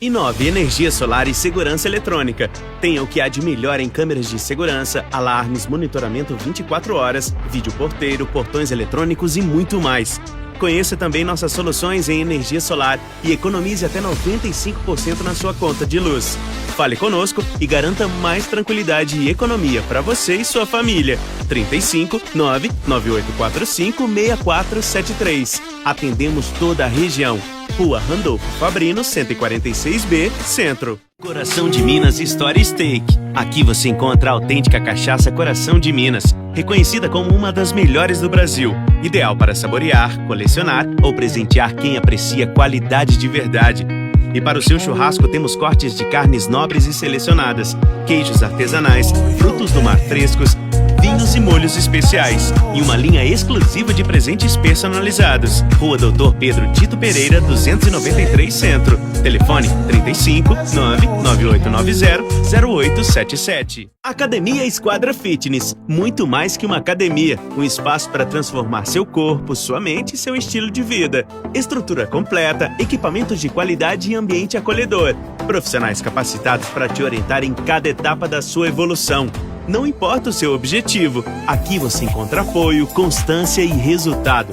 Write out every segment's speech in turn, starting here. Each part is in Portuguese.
Inove Energia Solar e Segurança Eletrônica. Tenha o que há de melhor em câmeras de segurança, alarmes, monitoramento 24 horas, vídeo porteiro, portões eletrônicos e muito mais. Conheça também nossas soluções em energia solar e economize até 95% na sua conta de luz. Fale conosco e garanta mais tranquilidade e economia para você e sua família. 35 99845 6473. Atendemos toda a região. Rua Randolfo Fabrino, 146B, Centro. Coração de Minas Story Steak. Aqui você encontra a autêntica cachaça Coração de Minas, reconhecida como uma das melhores do Brasil. Ideal para saborear, colecionar ou presentear quem aprecia qualidade de verdade. E para o seu churrasco temos cortes de carnes nobres e selecionadas, queijos artesanais, frutos do mar frescos, vinhos e molhos especiais e uma linha exclusiva de presentes personalizados. Rua Doutor Pedro Tito Pereira, 293 Centro. Telefone 35 99890 0877. Academia Esquadra Fitness. Muito mais que uma academia. Um espaço para transformar seu corpo, sua mente e seu estilo de vida. Estrutura completa, equipamentos de qualidade e ambiente acolhedor. Profissionais capacitados para te orientar em cada etapa da sua evolução. Não importa o seu objetivo, aqui você encontra apoio, constância e resultado.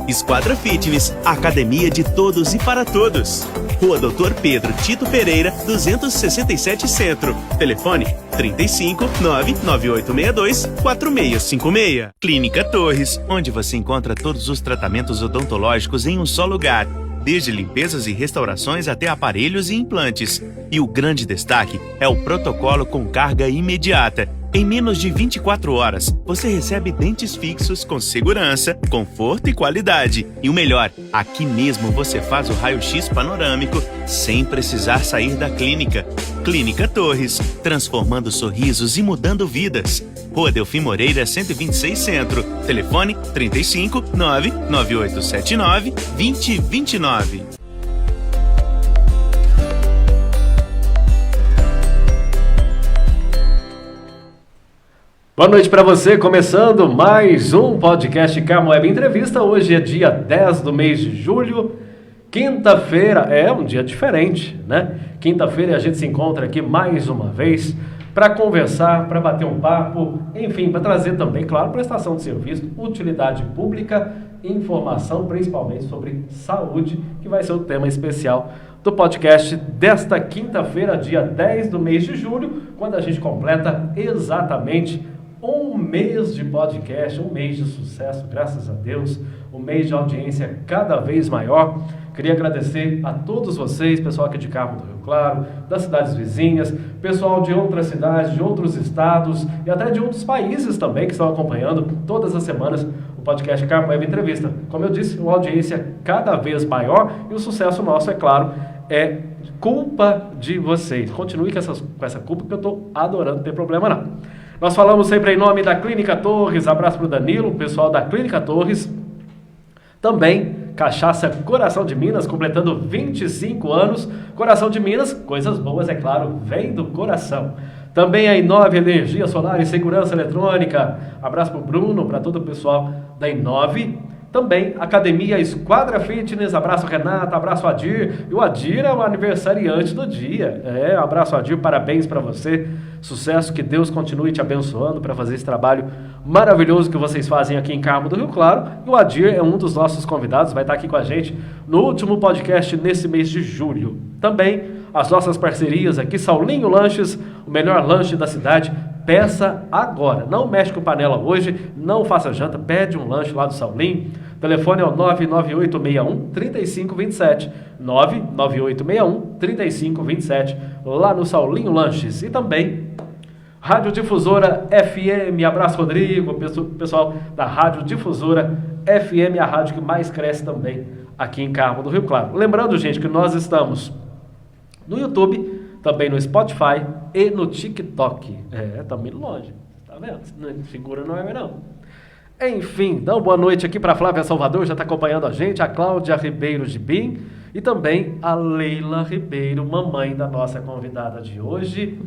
Esquadra Fitness, academia de todos e para todos. Rua Doutor Pedro Tito Pereira, 267 Centro. Telefone 35 99862 4656. Clínica Torres, onde você encontra todos os tratamentos odontológicos em um só lugar. Desde limpezas e restaurações até aparelhos e implantes. E o grande destaque é o protocolo com carga imediata. Em menos de 24 horas, você recebe dentes fixos com segurança, conforto e qualidade. E o melhor, aqui mesmo você faz o raio-x panorâmico sem precisar sair da clínica. Clínica Torres, transformando sorrisos e mudando vidas. Rua Delfim Moreira, 126 Centro. Telefone 35 99879 2029. Boa noite para você, começando mais um podcast Carmo Web Entrevista. Hoje é dia 10 do mês de julho, quinta-feira, é um dia diferente, né? Quinta-feira a gente se encontra aqui mais uma vez para conversar, para bater um papo, enfim, para trazer também, claro, prestação de serviço, utilidade pública, informação, principalmente sobre saúde, que vai ser o tema especial do podcast desta quinta-feira, dia 10 do mês de julho, quando a gente completa exatamente um mês de podcast, um mês de sucesso, graças a Deus, um mês de audiência cada vez maior. Queria agradecer a todos vocês, pessoal aqui de Carmo do Rio Claro, das cidades vizinhas, pessoal de outras cidades, de outros estados e até de outros países também que estão acompanhando todas as semanas o podcast Carmo Web Entrevista. Como eu disse, uma audiência cada vez maior e o sucesso nosso, é claro, é culpa de vocês. Continue com essa culpa que eu estou adorando, não tem problema não. Nós falamos sempre em nome da Clínica Torres, abraço para o Danilo, o pessoal da Clínica Torres. Também Cachaça Coração de Minas, completando 25 anos. Coração de Minas, coisas boas, é claro, vem do coração. Também a Inove Energia Solar e Segurança Eletrônica. Abraço para o Bruno, para todo o pessoal da Inove. Também Academia Esquadra Fitness, abraço Renata, abraço Adir. E o Adir é o aniversariante do dia. Abraço Adir, parabéns para você. Sucesso, que Deus continue te abençoando para fazer esse trabalho maravilhoso que vocês fazem aqui em Carmo do Rio Claro. E o Adir é um dos nossos convidados, vai estar aqui com a gente no último podcast nesse mês de julho. Também as nossas parcerias aqui, Saulinho Lanches, o melhor lanche da cidade. Peça agora, não mexe com panela hoje, não faça janta, pede um lanche lá do Saulinho. O telefone é o 99861-3527, 99861-3527, lá no Saulinho Lanches. E também Rádio Difusora FM, abraço Rodrigo, pessoal da Rádio Difusora FM, a rádio que mais cresce também aqui em Carmo do Rio Claro. Lembrando, gente, que nós estamos no YouTube, também no Spotify e no TikTok. Estamos indo longe, tá vendo? Segura não é não. Enfim, dá uma boa noite aqui para a Flávia Salvador, já está acompanhando a gente, a Cláudia Ribeiro de Bim e também a Leila Ribeiro, mamãe da nossa convidada de hoje.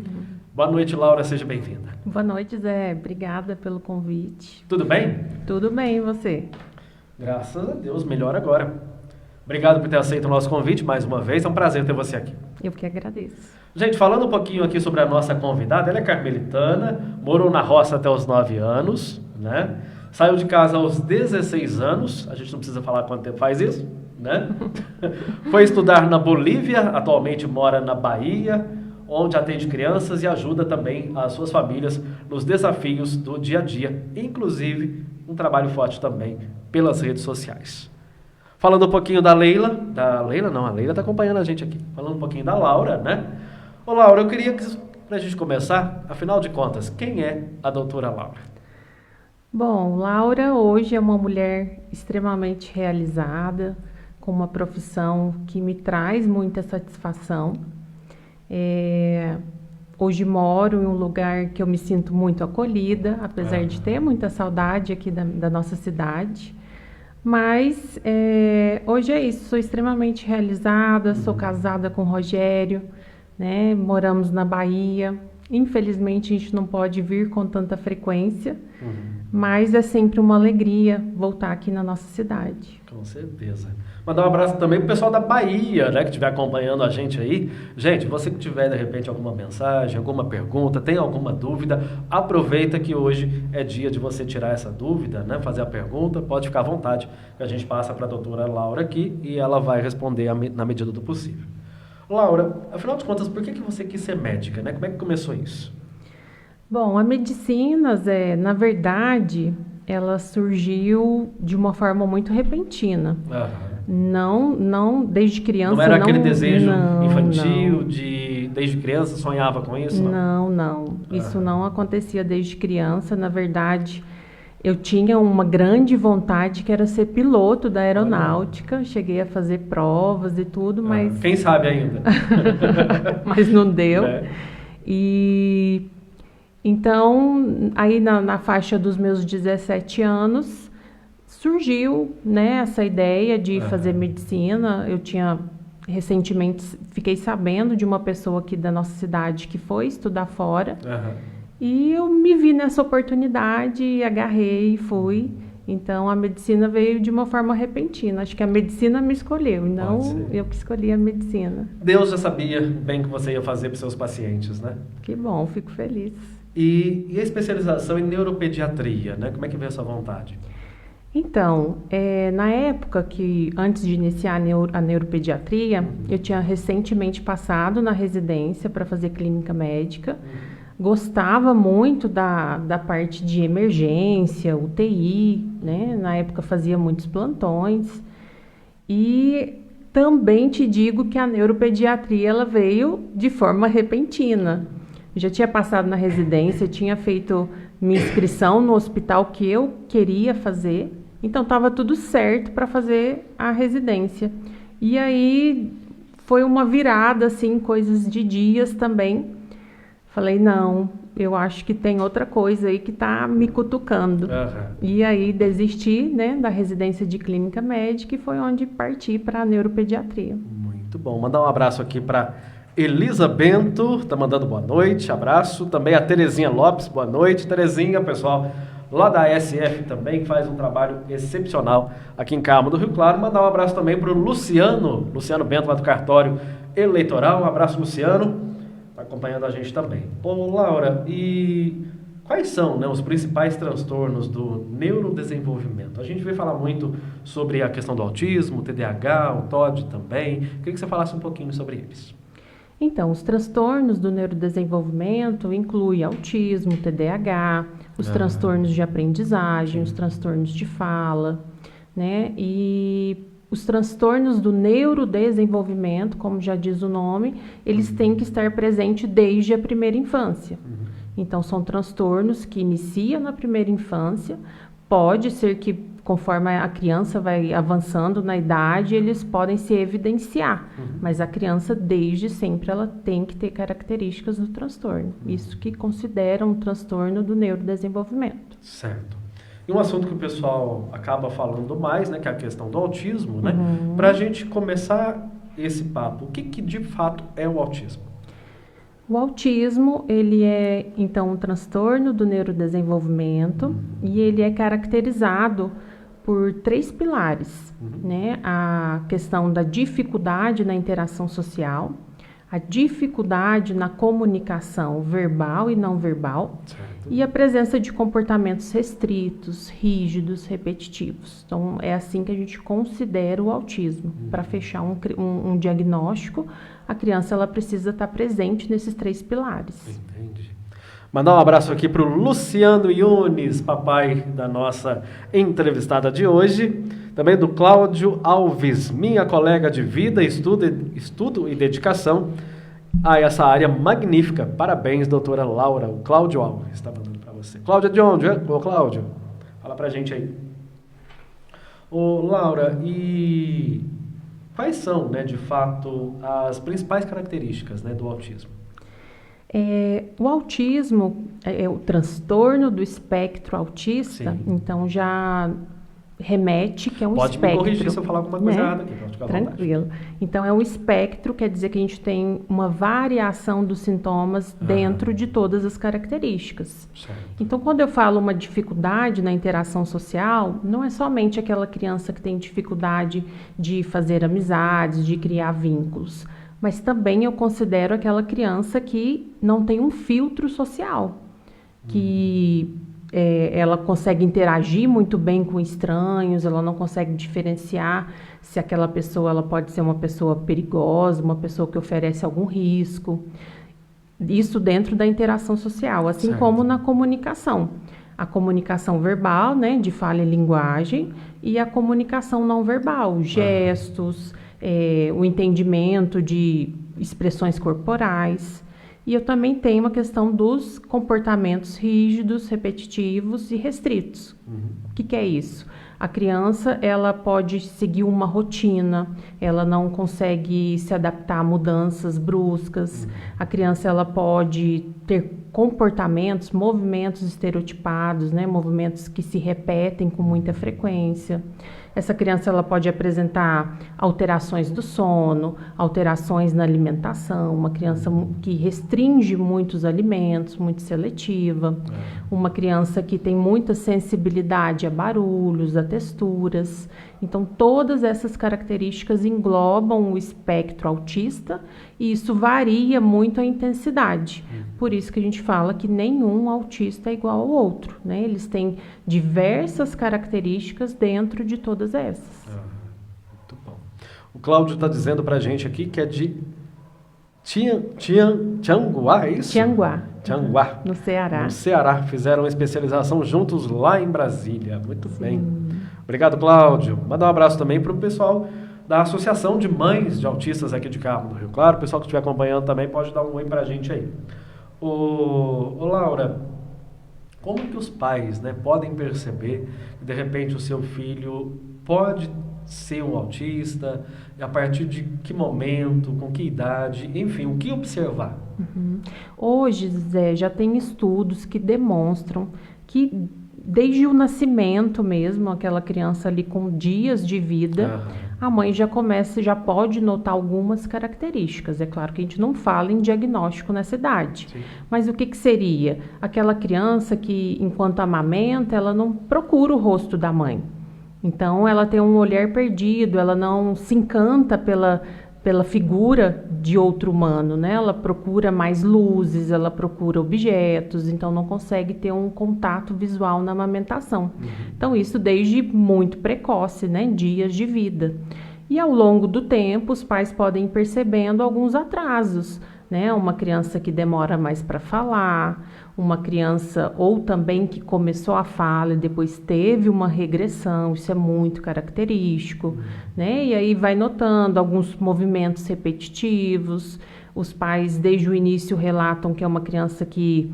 Boa noite, Laura, seja bem-vinda. Boa noite, Zé, obrigada pelo convite. Tudo bem? Tudo bem, e você? Graças a Deus, melhor agora. Obrigado por ter aceito o nosso convite mais uma vez. É um prazer ter você aqui. Eu que agradeço. Gente, falando um pouquinho aqui sobre a nossa convidada, ela é carmelitana, morou na roça até os 9 anos, né? Saiu de casa aos 16 anos, a gente não precisa falar quanto tempo faz isso, né? Foi estudar na Bolívia, atualmente mora na Bahia, onde atende crianças e ajuda também as suas famílias nos desafios do dia a dia, inclusive um trabalho forte também pelas redes sociais. Falando um pouquinho da Leila, a Leila está acompanhando a gente aqui. Falando um pouquinho da Laura, né? Ô Laura, eu queria que, para a gente começar, afinal de contas, quem é a doutora Laura? Bom, Laura hoje é uma mulher extremamente realizada, com uma profissão que me traz muita satisfação. Hoje moro em um lugar que eu me sinto muito acolhida, apesar de ter muita saudade aqui da nossa cidade. Mas hoje é isso, sou extremamente realizada, sou casada com o Rogério, né? Moramos na Bahia. Infelizmente a gente não pode vir com tanta frequência, mas é sempre uma alegria voltar aqui na nossa cidade. Com certeza. Mandar um abraço também pro pessoal da Bahia, né, que estiver acompanhando a gente aí. Gente, você que tiver de repente alguma mensagem, alguma pergunta, tem alguma dúvida, aproveita que hoje é dia de você tirar essa dúvida, né, fazer a pergunta, pode ficar à vontade, que a gente passa para a doutora Laura aqui e ela vai responder na medida do possível. Laura, afinal de contas, por que você quis ser médica, né? Como é que começou isso? Bom, a medicina, Zé, na verdade, ela surgiu de uma forma muito repentina. Não, desde criança... Não era aquele desejo infantil de desde criança sonhava com isso? Não. Isso não acontecia desde criança. Na verdade, eu tinha uma grande vontade que era ser piloto da aeronáutica. Cheguei a fazer provas e tudo, mas... Quem sabe ainda? Mas não deu. E... Então, aí na faixa dos meus 17 anos, surgiu, né, essa ideia de fazer medicina. Eu recentemente, fiquei sabendo de uma pessoa aqui da nossa cidade que foi estudar fora. E eu me vi nessa oportunidade, agarrei e fui. Então, a medicina veio de uma forma repentina. Acho que a medicina me escolheu, não eu que escolhi a medicina. Deus já sabia bem o que você ia fazer para os seus pacientes, né? Que bom, fico feliz. E a especialização em neuropediatria, né? Como é que veio essa vontade? Então, na época antes de iniciar a neuropediatria, eu tinha recentemente passado na residência para fazer clínica médica. Gostava muito da parte de emergência, UTI, né? Na época fazia muitos plantões. E também te digo que a neuropediatria ela veio de forma repentina. Eu já tinha passado na residência, tinha feito minha inscrição no hospital que eu queria fazer. Então estava tudo certo para fazer a residência. E aí foi uma virada, assim, coisas de dias também. Falei, não, eu acho que tem outra coisa aí que está me cutucando. E aí desisti, né, da residência de clínica médica e foi onde parti para a neuropediatria. Muito bom. Mandar um abraço aqui para Elisa Bento, está mandando boa noite, abraço. Também a Terezinha Lopes, boa noite. Terezinha, pessoal lá da SF também, que faz um trabalho excepcional aqui em Carmo do Rio Claro. Mandar um abraço também para o Luciano Bento, lá do cartório eleitoral. Um abraço, Luciano. Acompanhando a gente também. Bom, Laura, e quais são, né, os principais transtornos do neurodesenvolvimento? A gente veio falar muito sobre a questão do autismo, o TDAH, o TOD também. Queria que você falasse um pouquinho sobre eles. Então, os transtornos do neurodesenvolvimento incluem autismo, TDAH, os transtornos de aprendizagem, os transtornos de fala, né? E os transtornos do neurodesenvolvimento, como já diz o nome, eles têm que estar presentes desde a primeira infância. Então, são transtornos que iniciam na primeira infância. Pode ser que, conforme a criança vai avançando na idade, eles podem se evidenciar. Mas a criança, desde sempre, ela tem que ter características do transtorno. Isso que considera um transtorno do neurodesenvolvimento. Certo. E um assunto que o pessoal acaba falando mais, né, que é a questão do autismo, né? Para a gente começar esse papo, o que de fato é o autismo? O autismo, ele é, então, um transtorno do neurodesenvolvimento e ele é caracterizado por 3 pilares, né? A questão da dificuldade na interação social, a dificuldade na comunicação verbal e não verbal, e a presença de comportamentos restritos, rígidos, repetitivos. Então, é assim que a gente considera o autismo. Para fechar um diagnóstico, a criança ela precisa estar presente nesses 3 pilares. Entendi. Mandar um abraço aqui para o Luciano Yunes, papai da nossa entrevistada de hoje. Também do Cláudio Alves, minha colega de vida, estudo e dedicação a essa área magnífica. Parabéns, doutora Laura. O Cláudio Alves está mandando para você. Cláudia de onde? Ô, Cláudio, fala para a gente aí. Ô, Laura, e quais são, né, de fato, as principais características, né, do autismo? O autismo é o transtorno do espectro autista, Sim. Então já remete que é um Pode espectro. Pode me corrigir se eu falar alguma coisa errada aqui. Pode ficar à vontade. Tranquilo. Então é um espectro, quer dizer que a gente tem uma variação dos sintomas dentro de todas as características. Certo. Então quando eu falo uma dificuldade na interação social, não é somente aquela criança que tem dificuldade de fazer amizades, de criar vínculos, mas também eu considero aquela criança que não tem um filtro social, que ela consegue interagir muito bem com estranhos, ela não consegue diferenciar se aquela pessoa ela pode ser uma pessoa perigosa, uma pessoa que oferece algum risco. Isso dentro da interação social, assim certo. Como na comunicação. A comunicação verbal, né, de fala e linguagem, e a comunicação não verbal, gestos, o entendimento de expressões corporais. E eu também tenho uma questão dos comportamentos rígidos, repetitivos e restritos. O que é isso? A criança, ela pode seguir uma rotina, ela não consegue se adaptar a mudanças bruscas. A criança, ela pode ter comportamentos, movimentos estereotipados, né? Movimentos que se repetem com muita frequência. Essa criança ela pode apresentar alterações do sono, alterações na alimentação, uma criança que restringe muitos alimentos, muito seletiva, uma criança que tem muita sensibilidade a barulhos, a texturas. Então, todas essas características englobam o espectro autista e isso varia muito a intensidade. Por isso que a gente fala que nenhum autista é igual ao outro, né? Eles têm diversas características dentro de todas essas. Muito bom. O Cláudio está dizendo para a gente aqui que é de Tianguá, é isso? Tianguá. No Ceará. No Ceará. Fizeram uma especialização juntos lá em Brasília. Muito bem. Obrigado, Cláudio. Mandar um abraço também para o pessoal da Associação de Mães de Autistas aqui de Carmo do Rio Claro. O pessoal que estiver acompanhando também pode dar um oi para a gente aí. Ô Laura, como que os pais, né, podem perceber que de repente o seu filho pode ser um autista, a partir de que momento, com que idade, enfim, o que observar? Hoje, Zé, já tem estudos que demonstram que desde o nascimento mesmo, aquela criança ali com dias de vida, a mãe já pode notar algumas características. É claro que a gente não fala em diagnóstico nessa idade. Sim. Mas o que seria? Aquela criança que, enquanto amamenta, ela não procura o rosto da mãe. Então, ela tem um olhar perdido, ela não se encanta pela figura de outro humano, né? Ela procura mais luzes, ela procura objetos, então não consegue ter um contato visual na amamentação. Então isso desde muito precoce, né? Dias de vida. E ao longo do tempo, os pais podem ir percebendo alguns atrasos, né? Uma criança que demora mais para falar, uma criança ou também que começou a fala e depois teve uma regressão, isso é muito característico, né? E aí vai notando alguns movimentos repetitivos. Os pais desde o início relatam que é uma criança que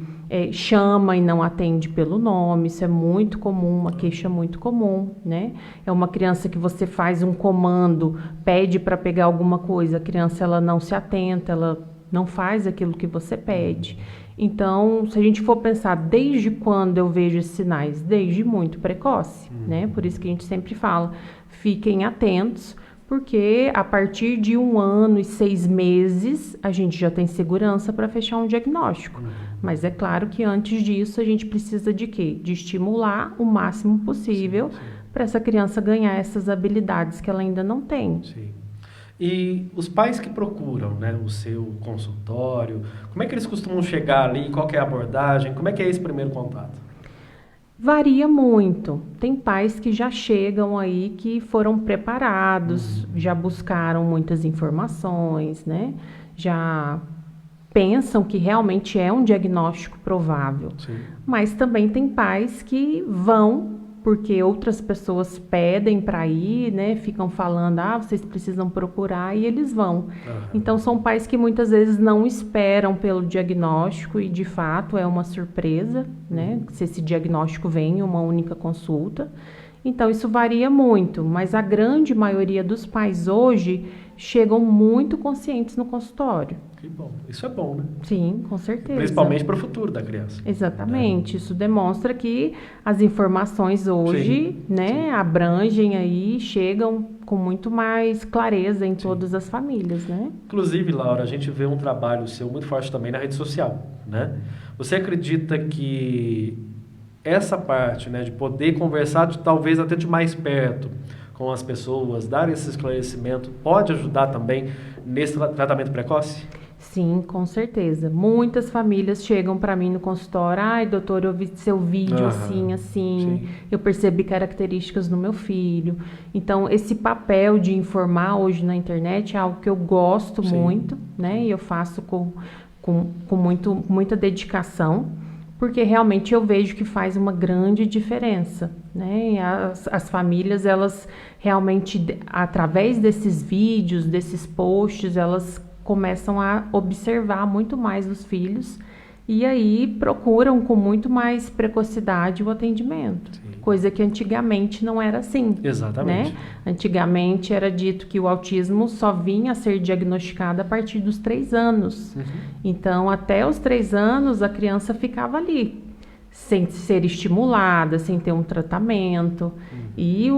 chama e não atende pelo nome, isso é muito comum, uma queixa muito comum, né? É uma criança que você faz um comando, pede para pegar alguma coisa, a criança ela não se atenta, ela não faz aquilo que você pede. Então, se a gente for pensar desde quando eu vejo esses sinais, desde muito precoce, né? Por isso que a gente sempre fala, fiquem atentos, porque a partir de 1 ano e 6 meses, a gente já tem segurança para fechar um diagnóstico. Mas é claro que antes disso, a gente precisa de quê? De estimular o máximo possível para essa criança ganhar essas habilidades que ela ainda não tem. Sim. E os pais que procuram, né, o seu consultório, como é que eles costumam chegar ali? Qual que é a abordagem? Como é que é esse primeiro contato? Varia muito. Tem pais que já chegam aí que foram preparados, já buscaram muitas informações, né? Já pensam que realmente é um diagnóstico provável. Sim. Mas também tem pais que vão porque outras pessoas pedem para ir, né? Ficam falando, vocês precisam procurar, e eles vão. Então, são pais que muitas vezes não esperam pelo diagnóstico e, de fato, é uma surpresa, né? Se esse diagnóstico vem em uma única consulta. Então, isso varia muito, mas a grande maioria dos pais hoje chegam muito conscientes no consultório. Que bom. Isso é bom, né? Sim, com certeza. Principalmente para o futuro da criança. Exatamente. Isso demonstra que as informações hoje, né, abrangem aí, chegam com muito mais clareza em todas as famílias, né? Inclusive, Laura, a gente vê um trabalho seu muito forte também na rede social, né? Você acredita que essa parte, né, de poder conversar talvez até de mais perto com as pessoas, dar esse esclarecimento, pode ajudar também nesse tratamento precoce? Sim, com certeza. Muitas famílias chegam para mim no consultório, doutor, eu vi seu vídeo assim, Sim. eu percebi características no meu filho. Então, esse papel de informar hoje na internet é algo que eu gosto muito, né? E eu faço com muita dedicação, porque realmente eu vejo que faz uma grande diferença, né? E as famílias, elas realmente, através desses vídeos, desses posts, elas começam a observar muito mais os filhos e aí procuram com muito mais precocidade o atendimento. Sim. Coisa que antigamente não era assim. Exatamente. Né? Antigamente era dito que o autismo só vinha a ser diagnosticado a partir dos 3 anos. Então, até os 3 anos, a criança ficava ali, sem ser estimulada, sem ter um tratamento. E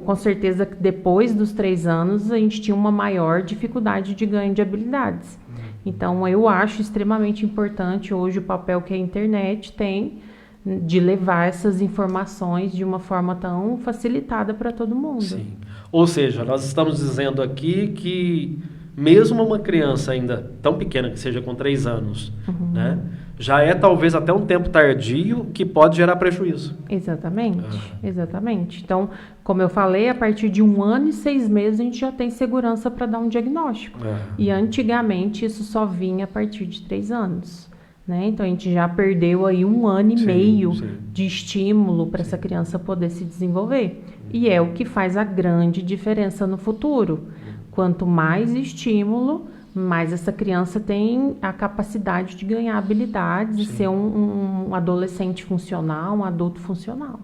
com certeza, depois dos 3 anos, a gente tinha uma maior dificuldade de ganho de habilidades. Então, eu acho extremamente importante hoje o papel que a internet tem de levar essas informações de uma forma tão facilitada para todo mundo. Sim. Ou seja, nós estamos dizendo aqui que mesmo uma criança ainda tão pequena, que seja com 3 anos, né, já é talvez até um tempo tardio que pode gerar prejuízo. Exatamente, exatamente. Então, como eu falei, a partir de 1 ano e 6 meses a gente já tem segurança para dar um diagnóstico. E antigamente isso só vinha a partir de 3 anos. Né? Então, a gente já perdeu aí 1 ano e meio de estímulo para essa criança poder se desenvolver. E é o que faz a grande diferença no futuro. Quanto mais estímulo, mais essa criança tem a capacidade de ganhar habilidades e ser um adolescente funcional, um adulto funcional.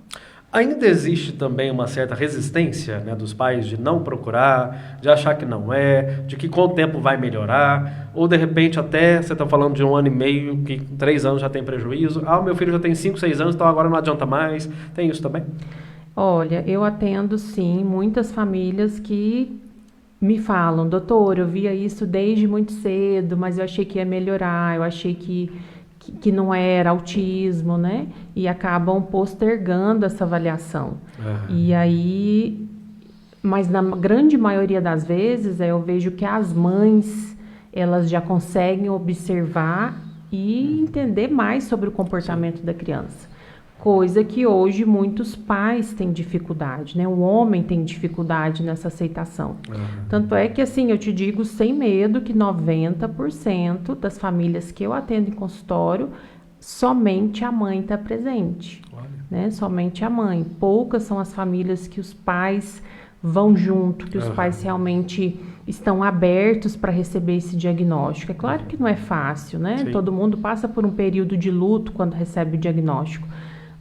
Ainda existe também uma certa resistência, né, dos pais de não procurar, de achar que não é, de que com o tempo vai melhorar, ou de repente até você está falando de 1 ano e meio, que com 3 anos já tem prejuízo. O meu filho já tem 5, 6 anos, então agora não adianta mais. Tem isso também? Olha, eu atendo sim muitas famílias que me falam, doutor, eu via isso desde muito cedo, mas eu achei que ia melhorar, eu achei que não era autismo, né? E acabam postergando essa avaliação. E aí, mas na grande maioria das vezes, eu vejo que as mães, elas já conseguem observar e entender mais sobre o comportamento da criança. Coisa que hoje muitos pais têm dificuldade, né? O homem tem dificuldade nessa aceitação. Tanto é que, assim, eu te digo sem medo que 90% das famílias que eu atendo em consultório, somente a mãe está presente. Né? Somente a mãe. Poucas são as famílias que os pais vão junto, que os pais realmente estão abertos para receber esse diagnóstico. É claro que não é fácil, né? Todo mundo passa por um período de luto quando recebe o diagnóstico.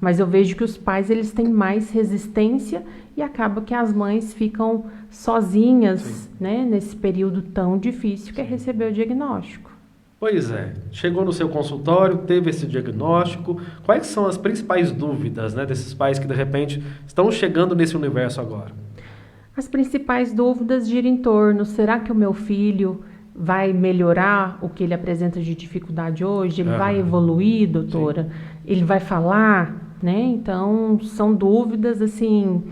Mas eu vejo que os pais, eles têm mais resistência e acaba que as mães ficam sozinhas, né, nesse período tão difícil que é receber o diagnóstico. Pois é. Chegou no seu consultório, teve esse diagnóstico. Quais são as principais dúvidas, né, desses pais que, de repente, estão chegando nesse universo agora? As principais dúvidas giram em torno, será que o meu filho vai melhorar o que ele apresenta de dificuldade hoje? Ele vai evoluir, doutora? Ele vai falar? Né? Então, são dúvidas assim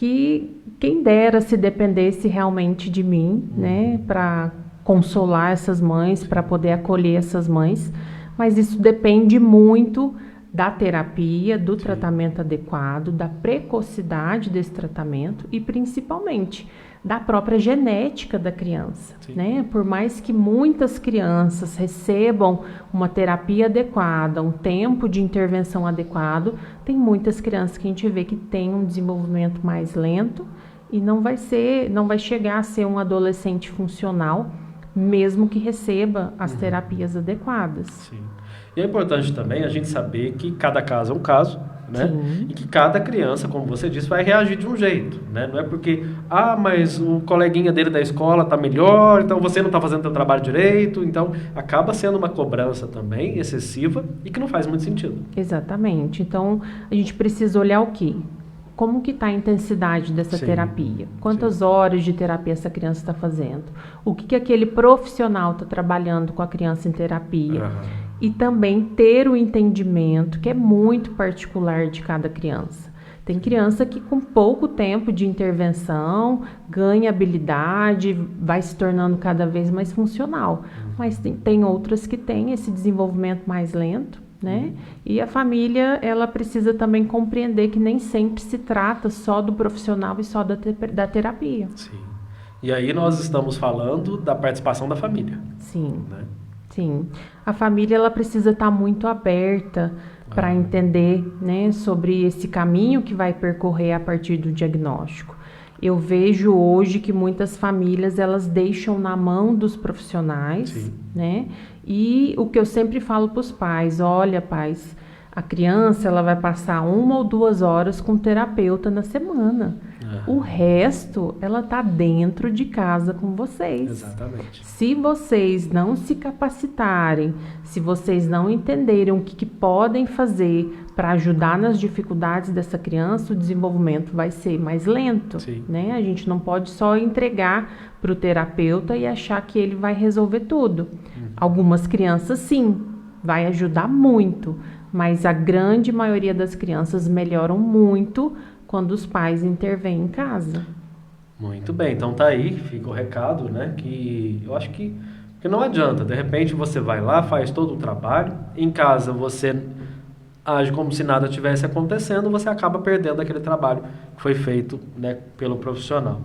que quem dera se dependesse realmente de mim, né, para consolar essas mães, para poder acolher essas mães, mas isso depende muito da terapia, do tratamento adequado, da precocidade desse tratamento e principalmente da própria genética da criança, né? Por mais que muitas crianças recebam uma terapia adequada, um tempo de intervenção adequado, tem muitas crianças que a gente vê que tem um desenvolvimento mais lento e não vai chegar a ser um adolescente funcional, mesmo que receba as terapias adequadas. Sim. E é importante também a gente saber que cada caso é um caso, né? Sim. E que cada criança, como você disse, vai reagir de um jeito, né? Não é porque, mas o coleguinha dele da escola está melhor, então você não está fazendo o seu trabalho direito, então acaba sendo uma cobrança também excessiva e que não faz muito sentido. Exatamente. Então, a gente precisa olhar o quê? Como que está a intensidade dessa terapia? Quantas horas de terapia essa criança está fazendo? O que aquele profissional está trabalhando com a criança em terapia? E também ter o entendimento, que é muito particular de cada criança. Tem criança que com pouco tempo de intervenção ganha habilidade, vai se tornando cada vez mais funcional. Mas tem outras que têm esse desenvolvimento mais lento, né? E a família, ela precisa também compreender que nem sempre se trata só do profissional e só da terapia. Sim. E aí nós estamos falando da participação da família. Sim, né? Sim. A família, ela precisa estar muito aberta para entender, né, sobre esse caminho que vai percorrer a partir do diagnóstico. Eu vejo hoje que muitas famílias, elas deixam na mão dos profissionais, né? E o que eu sempre falo para os pais, olha, pais, a criança, ela vai passar 1 ou 2 horas com o terapeuta na semana. O resto, ela está dentro de casa com vocês. Exatamente. Se vocês não se capacitarem, se vocês não entenderem o que podem fazer para ajudar nas dificuldades dessa criança, o desenvolvimento vai ser mais lento, né? A gente não pode só entregar para o terapeuta e achar que ele vai resolver tudo. Algumas crianças, sim, vai ajudar muito, mas a grande maioria das crianças melhoram muito quando os pais intervêm em casa. Muito bem, então tá aí, fica o recado, né? Que eu acho que não adianta, de repente você vai lá, faz todo o trabalho, em casa você age como se nada tivesse acontecendo, você acaba perdendo aquele trabalho que foi feito, né, pelo profissional.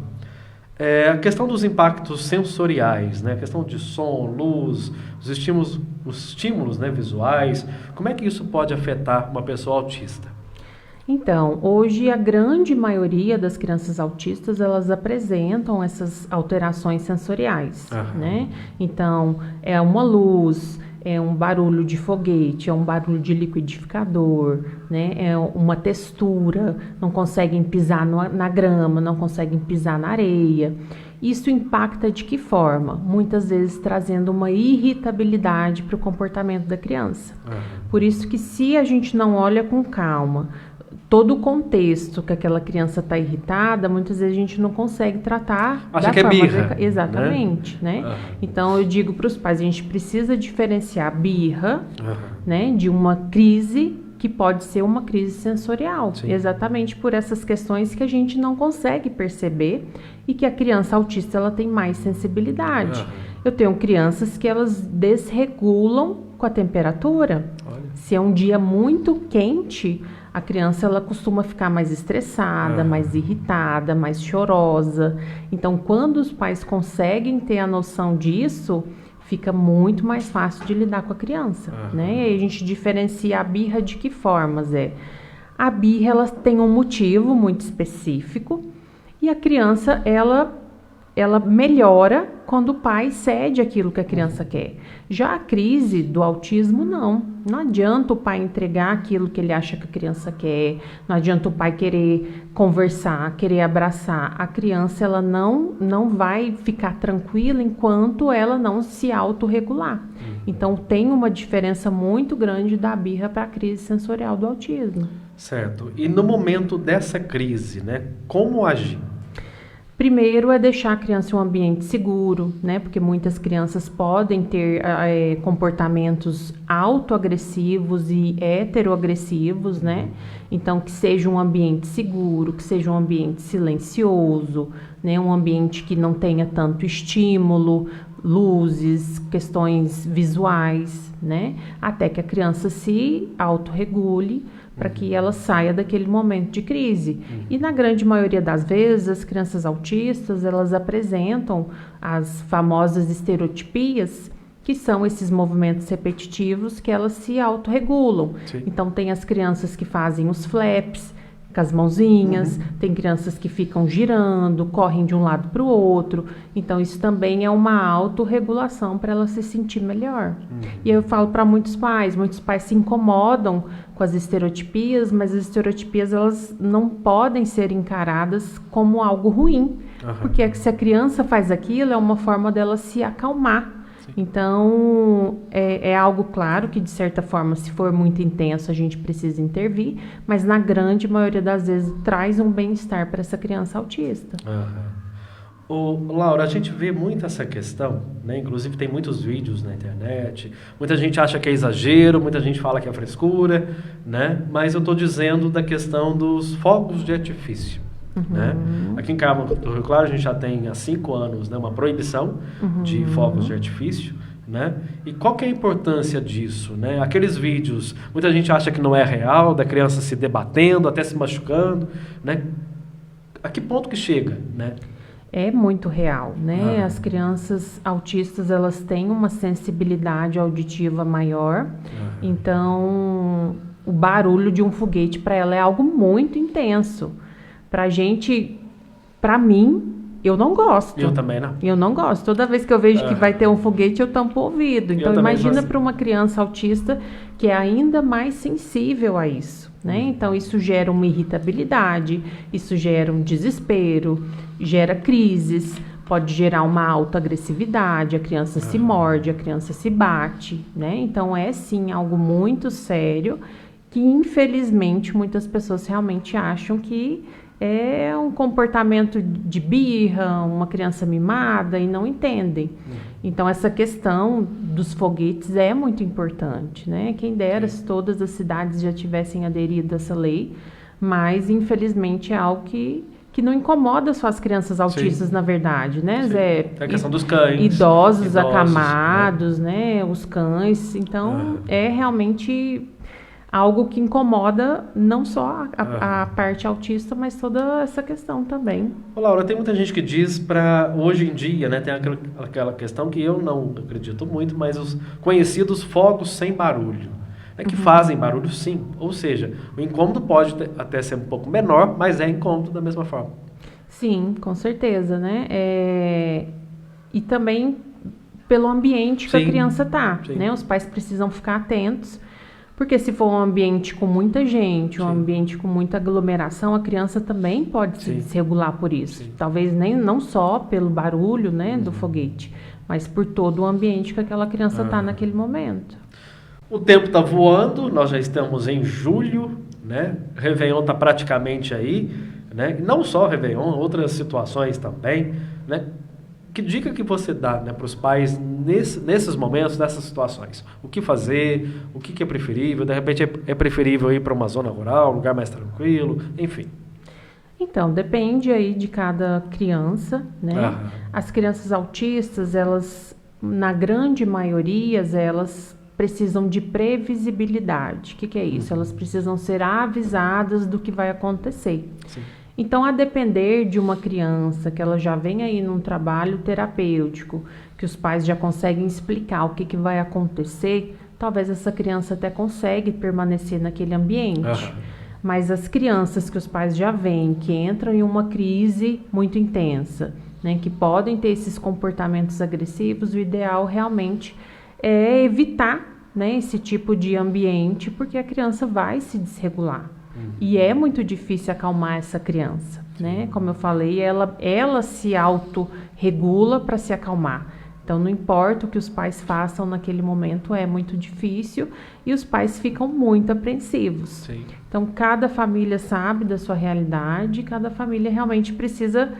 A questão dos impactos sensoriais, né? A questão de som, luz, os estímulos, né, visuais, como é que isso pode afetar uma pessoa autista? Então, hoje a grande maioria das crianças autistas, elas apresentam essas alterações sensoriais, né? Então, é uma luz, é um barulho de foguete, é um barulho de liquidificador, né? É uma textura, não conseguem pisar na grama, não conseguem pisar na areia. Isso impacta de que forma? Muitas vezes trazendo uma irritabilidade para o comportamento da criança. Por isso que se a gente não olha com calma todo o contexto que aquela criança está irritada, muitas vezes a gente não consegue tratar da forma birra, exatamente, né? Então eu digo para os pais, a gente precisa diferenciar birra, né, de uma crise que pode ser uma crise sensorial, exatamente por essas questões que a gente não consegue perceber e que a criança autista, ela tem mais sensibilidade. Eu tenho crianças que elas desregulam com a temperatura. Se é um dia muito quente, a criança, ela costuma ficar mais estressada, mais irritada, mais chorosa. Então, quando os pais conseguem ter a noção disso, fica muito mais fácil de lidar com a criança, né? E aí a gente diferencia a birra de que formas? A birra, ela tem um motivo muito específico e a criança, ela melhora quando o pai cede aquilo que a criança quer. Já a crise do autismo, não. Não adianta o pai entregar aquilo que ele acha que a criança quer. Não adianta o pai querer conversar, querer abraçar. A criança, ela não vai ficar tranquila enquanto ela não se autorregular. Então, tem uma diferença muito grande da birra para a crise sensorial do autismo. Certo. E no momento dessa crise, né, como agir? Primeiro é deixar a criança em um ambiente seguro, né? Porque muitas crianças podem ter comportamentos autoagressivos e heteroagressivos, né? Então, que seja um ambiente seguro, que seja um ambiente silencioso, né? Um ambiente que não tenha tanto estímulo, luzes, questões visuais, né? Até que a criança se autorregule para que ela saia daquele momento de crise. E na grande maioria das vezes, as crianças autistas, elas apresentam as famosas estereotipias, que são esses movimentos repetitivos que elas se autorregulam. Sim. Então, tem as crianças que fazem os flaps com as mãozinhas, tem crianças que ficam girando, correm de um lado para o outro. Então, isso também é uma autorregulação para ela se sentir melhor. E eu falo para muitos pais se incomodam com as estereotipias, mas as estereotipias elas não podem ser encaradas como algo ruim. Porque se a criança faz aquilo, é uma forma dela se acalmar. Então, é algo claro que, de certa forma, se for muito intenso, a gente precisa intervir, mas na grande maioria das vezes traz um bem-estar para essa criança autista. Laura, a gente vê muito essa questão, né? Inclusive tem muitos vídeos na internet, muita gente acha que é exagero, muita gente fala que é frescura, né? Mas eu estou dizendo da questão dos fogos de artifício. Né? Aqui em Carmo do Rio Claro a gente já tem há 5 anos, né, uma proibição de fogos de artifício, né? E qual que é a importância disso, né? Aqueles vídeos, muita gente acha que não é real, da criança se debatendo, até se machucando, né? A que ponto que chega, né? É muito real, né? As crianças autistas, elas têm uma sensibilidade auditiva maior, então o barulho de um foguete para ela é algo muito intenso. Pra mim, eu não gosto. Eu também não. Eu não gosto. Toda vez que eu vejo que vai ter um foguete, eu tampo o ouvido. Então, imagina para uma criança autista que é ainda mais sensível a isso, né? Então, isso gera uma irritabilidade, isso gera um desespero, gera crises, pode gerar uma autoagressividade, a criança se morde, a criança se bate, né? Então, é sim algo muito sério que, infelizmente, muitas pessoas realmente acham que é um comportamento de birra, uma criança mimada e não entendem. Então, essa questão dos foguetes é muito importante, né? Quem dera se todas as cidades já tivessem aderido a essa lei, mas, infelizmente, é algo que não incomoda só as crianças autistas, na verdade, né, Zé? É a questão dos cães. Idosos acamados, né? Os cães. Então, é realmente algo que incomoda não só a parte autista, mas toda essa questão também. Ô, Laura, tem muita gente que diz para hoje em dia, né, tem aquela questão que eu não acredito muito, mas os conhecidos fogos sem barulho, né, que fazem barulho sim, ou seja, o incômodo pode até ser um pouco menor, mas é incômodo da mesma forma. Sim, com certeza, né? E também pelo ambiente que a criança está, né? Os pais precisam ficar atentos. Porque se for um ambiente com muita gente, um ambiente com muita aglomeração, a criança também pode se desregular por isso. Talvez não só pelo barulho, né, do foguete, mas por todo o ambiente que aquela criança está naquele momento. O tempo está voando, nós já estamos em julho, né? Réveillon está praticamente aí, né? Não só Réveillon, outras situações também, né? Que dica que você dá, né, para os pais nesses momentos, nessas situações? O que fazer? O que é preferível? De repente é preferível ir para uma zona rural, um lugar mais tranquilo, enfim. Então, depende aí de cada criança, né? As crianças autistas, elas, na grande maioria, elas precisam de previsibilidade. O que é isso? Elas precisam ser avisadas do que vai acontecer. Sim. Então, a depender de uma criança que ela já vem aí num trabalho terapêutico, que os pais já conseguem explicar o que vai acontecer, talvez essa criança até consegue permanecer naquele ambiente. Mas as crianças que os pais já veem, que entram em uma crise muito intensa, né, que podem ter esses comportamentos agressivos, o ideal realmente é evitar, né, esse tipo de ambiente, porque a criança vai se desregular. E é muito difícil acalmar essa criança, né? Como eu falei, ela se autorregula para se acalmar. Então, não importa o que os pais façam naquele momento, é muito difícil e os pais ficam muito apreensivos. Sim. Então, cada família sabe da sua realidade, cada família realmente precisa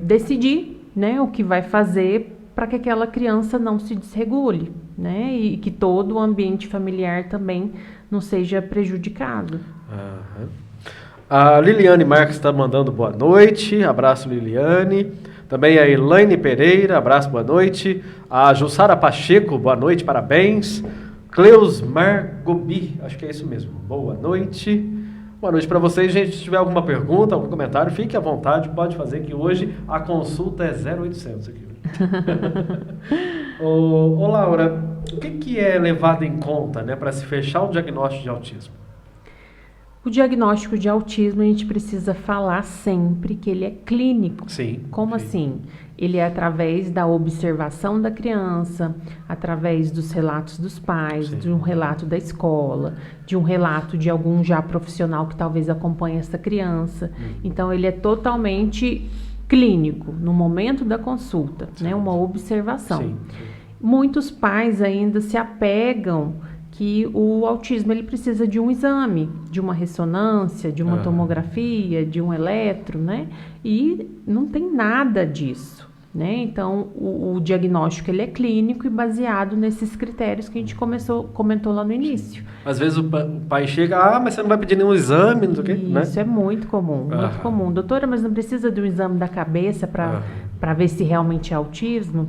decidir, né, o que vai fazer para que aquela criança não se desregule, né, e que todo o ambiente familiar também não seja prejudicado. Uhum. A Liliane Marques está mandando boa noite, abraço Liliane. Também a Elaine Pereira, abraço, boa noite. A Jussara Pacheco, boa noite, parabéns. Cleusmar Gobi, acho que é isso mesmo, boa noite. Boa noite para vocês, gente. Se tiver alguma pergunta, algum comentário, fique à vontade, pode fazer, que hoje a consulta é 0800 aqui. Ô Laura, o que é levado em conta, né, para se fechar o diagnóstico de autismo? O diagnóstico de autismo, a gente precisa falar sempre que ele é clínico. Sim. Como assim? Ele é através da observação da criança, através dos relatos dos pais, de um relato da escola, de um relato de algum já profissional que talvez acompanhe essa criança. Então, ele é totalmente clínico, no momento da consulta, né? Uma observação. Sim. Muitos pais ainda se apegam que o autismo ele precisa de um exame, de uma ressonância, de uma tomografia, de um eletro, né? E não tem nada disso, né? Então, o diagnóstico ele é clínico e baseado nesses critérios que a gente comentou lá no início. Às vezes o pai chega, mas você não vai pedir nenhum exame, não sei o quê, né? Isso é muito comum, muito comum. Doutora, mas não precisa de um exame da cabeça para ver se realmente é autismo?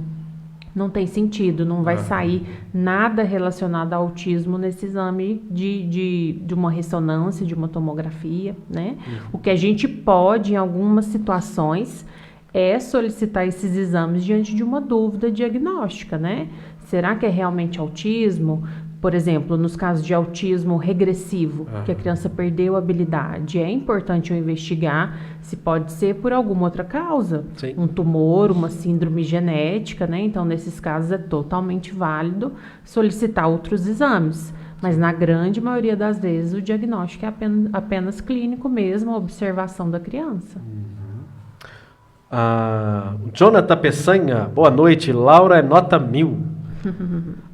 Não tem sentido, não vai sair nada relacionado ao autismo nesse exame de uma ressonância, de uma tomografia, né? O que a gente pode, em algumas situações, é solicitar esses exames diante de uma dúvida diagnóstica, né? Será que é realmente autismo? Por exemplo, nos casos de autismo regressivo, que a criança perdeu a habilidade, é importante eu investigar se pode ser por alguma outra causa. Sim. Um tumor, uma síndrome genética, né? Então, nesses casos, é totalmente válido solicitar outros exames. Mas, na grande maioria das vezes, o diagnóstico é apenas clínico mesmo, a observação da criança. Jonathan Peçanha, boa noite. Laura é nota 1000.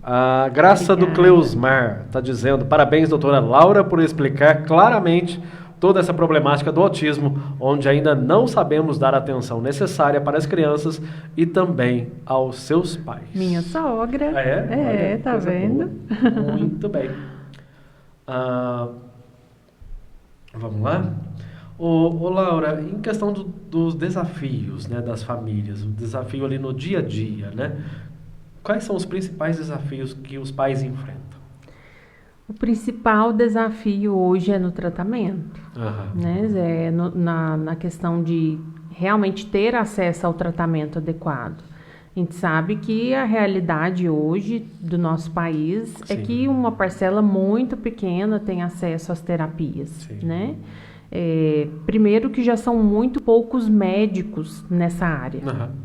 A Graça do Cleusmar está dizendo: parabéns, doutora Laura, por explicar claramente toda essa problemática do autismo, onde ainda não sabemos dar a atenção necessária para as crianças e também aos seus pais. Minha sogra. Olha, tá vendo? Boa. Muito bem. Vamos lá? Ô Laura, em questão dos desafios, né, das famílias, o desafio ali no dia a dia, né? Quais são os principais desafios que os pais enfrentam? O principal desafio hoje é no tratamento, né? Na questão de realmente ter acesso ao tratamento adequado. A gente sabe que a realidade hoje do nosso país é que uma parcela muito pequena tem acesso às terapias, né? Primeiro que já são muito poucos médicos nessa área,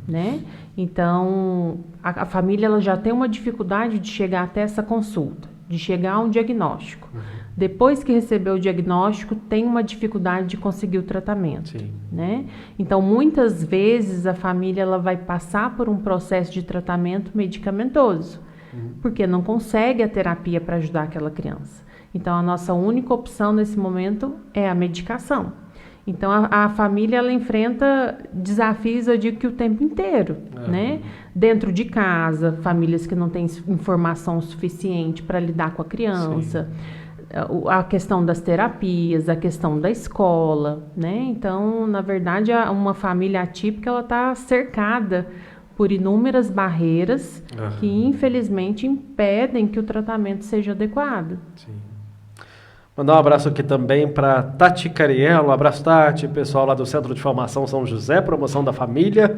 né? Então, a família ela já tem uma dificuldade de chegar até essa consulta, de chegar a um diagnóstico. Depois que recebeu o diagnóstico, tem uma dificuldade de conseguir o tratamento, né? Então, muitas vezes a família ela vai passar por um processo de tratamento medicamentoso, porque não consegue a terapia para ajudar aquela criança. Então, a nossa única opção nesse momento é a medicação. Então, a família, ela enfrenta desafios, eu digo que o tempo inteiro, né? Dentro de casa, famílias que não têm informação suficiente para lidar com a criança, a questão das terapias, a questão da escola, né? Então, na verdade, uma família atípica, ela está cercada por inúmeras barreiras que, infelizmente, impedem que o tratamento seja adequado. Mandar um abraço aqui também para Tati Cariello. Um abraço, Tati, pessoal lá do Centro de Formação São José, Promoção da Família.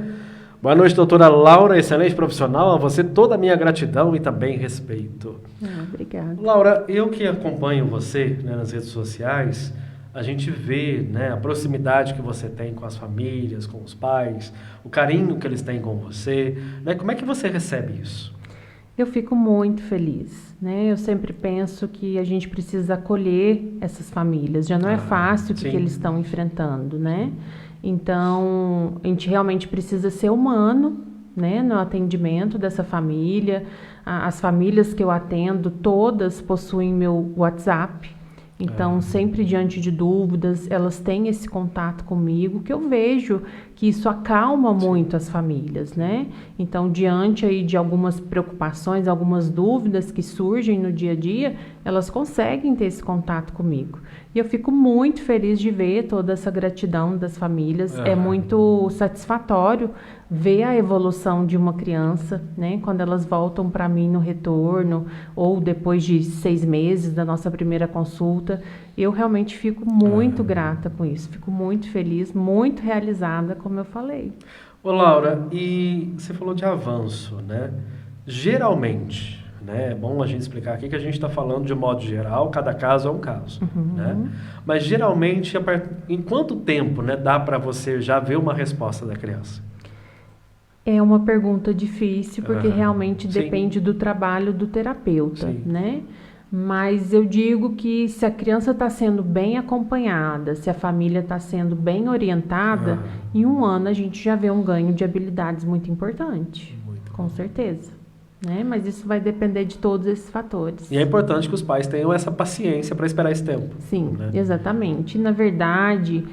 Boa noite, doutora Laura, excelente profissional. A você toda a minha gratidão e também respeito. Obrigada. Laura, eu que acompanho você, né, nas redes sociais, a gente vê, né, a proximidade que você tem com as famílias, com os pais, o carinho que eles têm com você, né? Como é que você recebe isso? Eu fico muito feliz, né? Eu sempre penso que a gente precisa acolher essas famílias. Já não é fácil o que eles estão enfrentando, né? Então, a gente realmente precisa ser humano, né, no atendimento dessa família. As famílias que eu atendo, todas possuem meu WhatsApp. Então, sempre diante de dúvidas, elas têm esse contato comigo, que eu vejo que isso acalma muito as famílias, né? Então, diante aí de algumas preocupações, algumas dúvidas que surgem no dia a dia, elas conseguem ter esse contato comigo. E eu fico muito feliz de ver toda essa gratidão das famílias. É muito satisfatório ver a evolução de uma criança, né? Quando elas voltam para mim no retorno, ou depois de 6 meses da nossa primeira consulta, eu realmente fico muito grata com isso. Fico muito feliz, muito realizada, como eu falei. Ô Laura, e você falou de avanço, né? Geralmente, né? É bom a gente explicar aqui que a gente está falando de modo geral, cada caso é um caso, né? Mas geralmente, em quanto tempo, né, dá para você já ver uma resposta da criança? É uma pergunta difícil, porque realmente depende do trabalho do terapeuta, né? Mas eu digo que se a criança está sendo bem acompanhada, se a família está sendo bem orientada, em 1 ano a gente já vê um ganho de habilidades muito importante, com certeza. Né? Mas isso vai depender de todos esses fatores. E é importante que os pais tenham essa paciência para esperar esse tempo. Sim, né? Exatamente. Na verdade,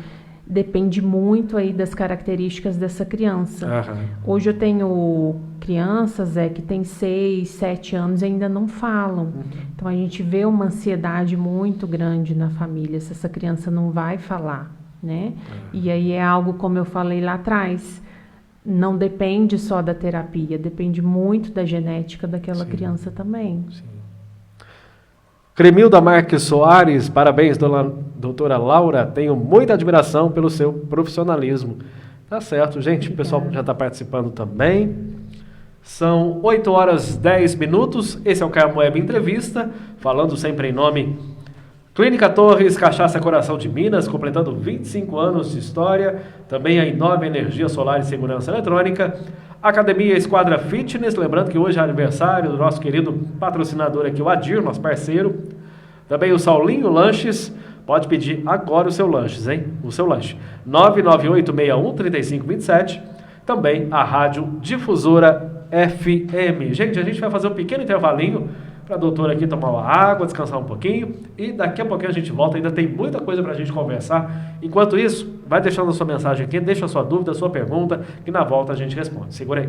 depende muito aí das características dessa criança. Hoje eu tenho crianças que têm 6, 7 anos e ainda não falam. Então a gente vê uma ansiedade muito grande na família se essa criança não vai falar, né? E aí é algo, como eu falei lá atrás, não depende só da terapia, depende muito da genética daquela criança também. Cremilda Marques Soares, parabéns, doutora Laura, tenho muita admiração pelo seu profissionalismo. Tá certo, gente, o pessoal já está participando também. São 8h10, esse é o Carmo Web Entrevista, falando sempre em nome Clínica Torres, Cachaça Coração de Minas, completando 25 anos de história. Também a Inove Energia Solar e Segurança Eletrônica. Academia Esquadra Fitness, lembrando que hoje é aniversário do nosso querido patrocinador aqui, o Adir, nosso parceiro. Também o Saulinho Lanches, pode pedir agora o seu lanche, hein? O seu lanche. 998613527. Também a Rádio Difusora FM. Gente, a gente vai fazer um pequeno intervalinho para a doutora aqui tomar uma água, descansar um pouquinho, e daqui a pouquinho a gente volta, ainda tem muita coisa para a gente conversar. Enquanto isso, vai deixando a sua mensagem aqui, deixa a sua dúvida, a sua pergunta, que na volta a gente responde. Segura aí.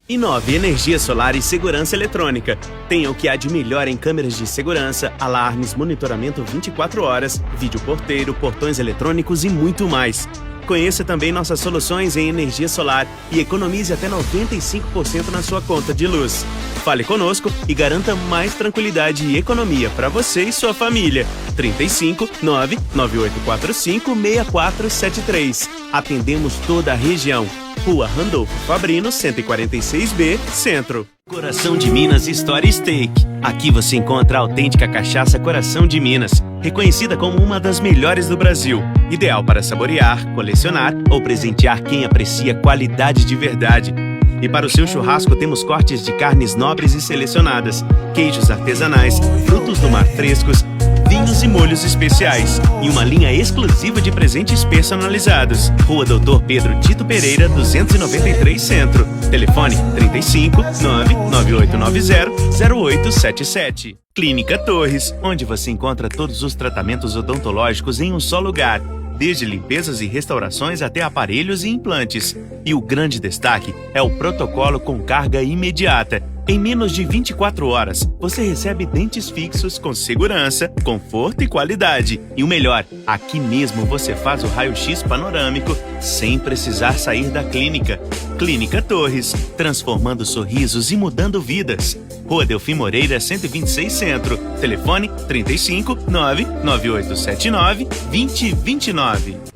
Inove Energia Solar e Segurança Eletrônica. Tenha o que há de melhor em câmeras de segurança, alarmes, monitoramento 24 horas, vídeo porteiro, portões eletrônicos e muito mais. Conheça também nossas soluções em energia solar e economize até 95% na sua conta de luz. Fale conosco e garanta mais tranquilidade e economia para você e sua família. 35 99845 6473. Atendemos toda a região. Rua Randolfo Fabrino, 146B, Centro. Coração de Minas Story Steak. Aqui você encontra a autêntica cachaça Coração de Minas, reconhecida como uma das melhores do Brasil. Ideal para saborear, colecionar ou presentear quem aprecia qualidade de verdade. E para o seu churrasco temos cortes de carnes nobres e selecionadas, queijos artesanais, frutos do mar frescos, vinhos e molhos especiais e uma linha exclusiva de presentes personalizados. Rua Doutor Pedro Tito Pereira, 293 Centro. Telefone 35 99890 0877. Clínica Torres, onde você encontra todos os tratamentos odontológicos em um só lugar. Desde limpezas e restaurações até aparelhos e implantes. E o grande destaque é o protocolo com carga imediata. Em menos de 24 horas, você recebe dentes fixos com segurança, conforto e qualidade. E o melhor, aqui mesmo você faz o raio-x panorâmico sem precisar sair da clínica. Clínica Torres, transformando sorrisos e mudando vidas. Rua Delfim Moreira, 126 Centro. Telefone 35 99879 2029.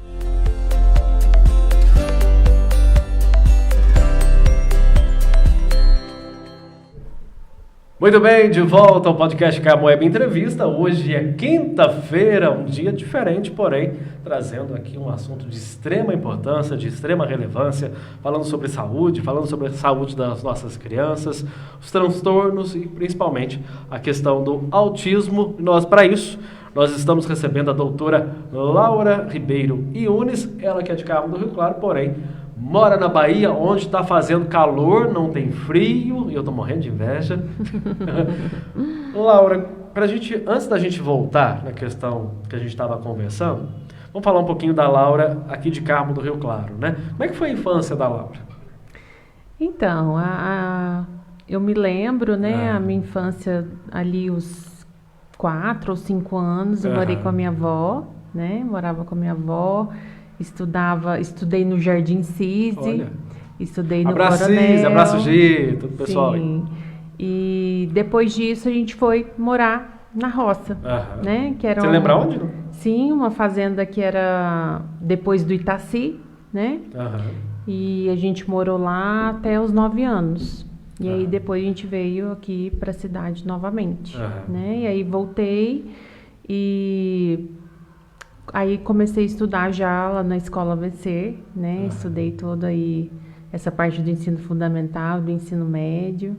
Muito bem, de volta ao podcast Carmo Web Entrevista. Hoje é quinta-feira, um dia diferente, porém, trazendo aqui um assunto de extrema importância, de extrema relevância, falando sobre a saúde das nossas crianças, os transtornos e principalmente a questão do autismo. Para isso, Nós estamos recebendo a doutora Laura Ribeiro Yunes, ela que é de Carmo do Rio Claro, porém mora na Bahia, onde está fazendo calor, não tem frio, e eu estou morrendo de inveja. Laura, antes da gente voltar na questão que a gente estava conversando, vamos falar um pouquinho da Laura aqui de Carmo do Rio Claro, né? Como é que foi a infância da Laura? Então, eu me lembro, né, a minha infância ali, os 4 ou 5 anos, eu morei com a minha avó, né? Morava com a minha avó, estudei no Jardim Cise, estudei no Coronel. Cise, abraço G, todo o pessoal. Sim. E depois disso a gente foi morar na roça, né? Que era Você lembra onde? Sim, uma fazenda que era depois do Itaci, né? E a gente morou lá até os 9 anos. E aí depois a gente veio aqui para a cidade novamente, né? E aí voltei e aí comecei a estudar já lá na Escola Vencer, né? Estudei toda aí essa parte do ensino fundamental, do ensino médio.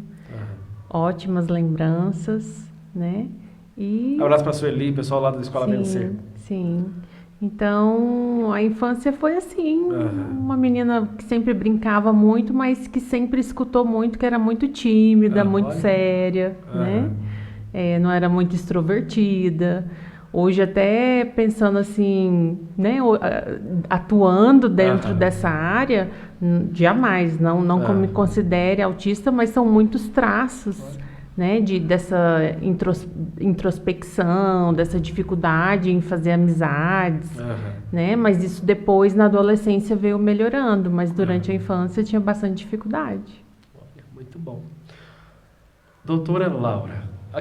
Ótimas lembranças, né? E abraço para a Sueli, pessoal lá da Escola Vencer. Sim. Então, a infância foi assim, uma menina que sempre brincava muito, mas que sempre escutou muito, que era muito tímida, muito séria, né? Não era muito extrovertida. Hoje até pensando assim, né, atuando dentro dessa área, jamais, não me considere autista, mas são muitos traços, né, dessa introspecção, dessa dificuldade em fazer amizades, né, mas isso depois na adolescência veio melhorando, mas durante a infância tinha bastante dificuldade. Muito bom. Doutora Laura, a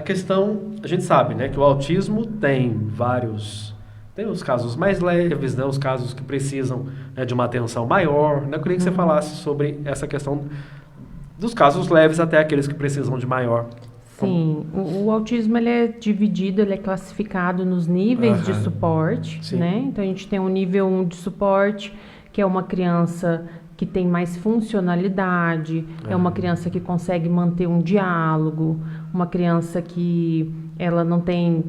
gente sabe, né, que o autismo tem os casos mais leves, né, os casos que precisam, né, de uma atenção maior, né, eu queria que você falasse sobre essa questão dos casos leves até aqueles que precisam de maior. Sim, o autismo ele é dividido, ele é classificado nos níveis de suporte, né? Então a gente tem um nível 1 de suporte, que é uma criança que tem mais funcionalidade, é uma criança que consegue manter um diálogo, uma criança que ela não tem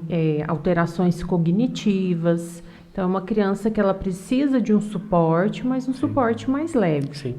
alterações cognitivas. Então é uma criança que ela precisa de um suporte, mas um suporte mais leve. Sim.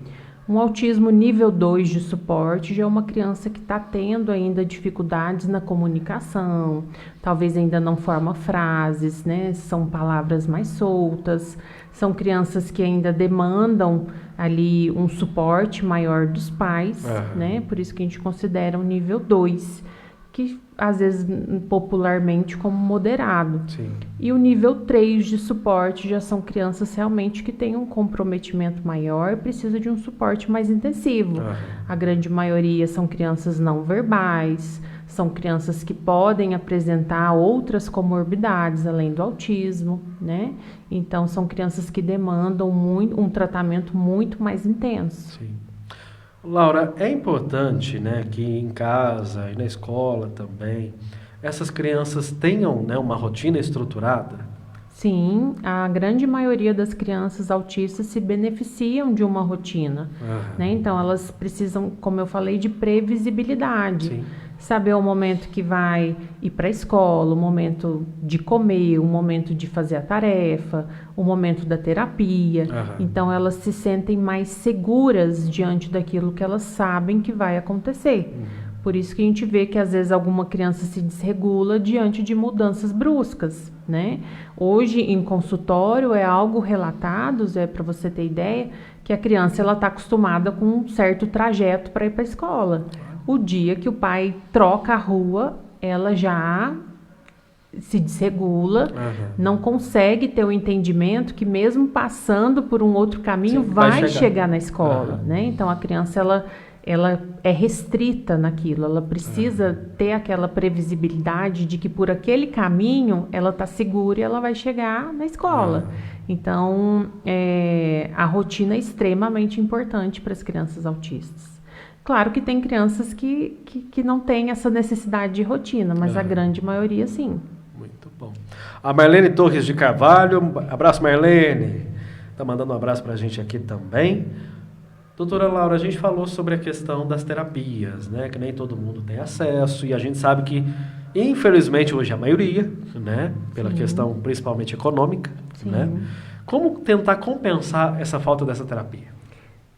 Um autismo nível 2 de suporte já é uma criança que está tendo ainda dificuldades na comunicação, talvez ainda não forma frases, né? São palavras mais soltas, são crianças que ainda demandam ali um suporte maior dos pais, né? Por isso que a gente considera um nível 2, que às vezes popularmente como moderado. Sim. E o nível 3 de suporte já são crianças realmente que têm um comprometimento maior e precisa de um suporte mais intensivo. A grande maioria são crianças não verbais, são crianças que podem apresentar outras comorbidades além do autismo, né? Então são crianças que demandam um tratamento muito mais intenso. Sim. Laura, é importante, né, que em casa e na escola também, essas crianças tenham, né, uma rotina estruturada? Sim, a grande maioria das crianças autistas se beneficiam de uma rotina, né? Então elas precisam, como eu falei, de previsibilidade. Sim. Saber o momento que vai ir para a escola, o momento de comer, o momento de fazer a tarefa, o momento da terapia. Então, elas se sentem mais seguras diante daquilo que elas sabem que vai acontecer. Por isso que a gente vê que, às vezes, alguma criança se desregula diante de mudanças bruscas, né? Hoje, em consultório, é algo relatado, para você ter ideia, que a criança está acostumada com um certo trajeto para ir para a escola. O dia que o pai troca a rua, ela já se desregula, não consegue ter o entendimento que mesmo passando por um outro caminho, vai chegar na escola, né? Então, a criança, ela é restrita naquilo, ela precisa ter aquela previsibilidade de que por aquele caminho ela está segura e ela vai chegar na escola. Então, a rotina é extremamente importante para as crianças autistas. Claro que tem crianças que não têm essa necessidade de rotina, mas a grande maioria sim. Muito bom. A Marlene Torres de Carvalho, abraço Marlene, está mandando um abraço para a gente aqui também. Doutora Laura, a gente falou sobre a questão das terapias, né? Que nem todo mundo tem acesso e a gente sabe que Infelizmente, hoje a maioria, né? Pela Sim. questão principalmente econômica, Sim. né? Como tentar compensar essa falta dessa terapia?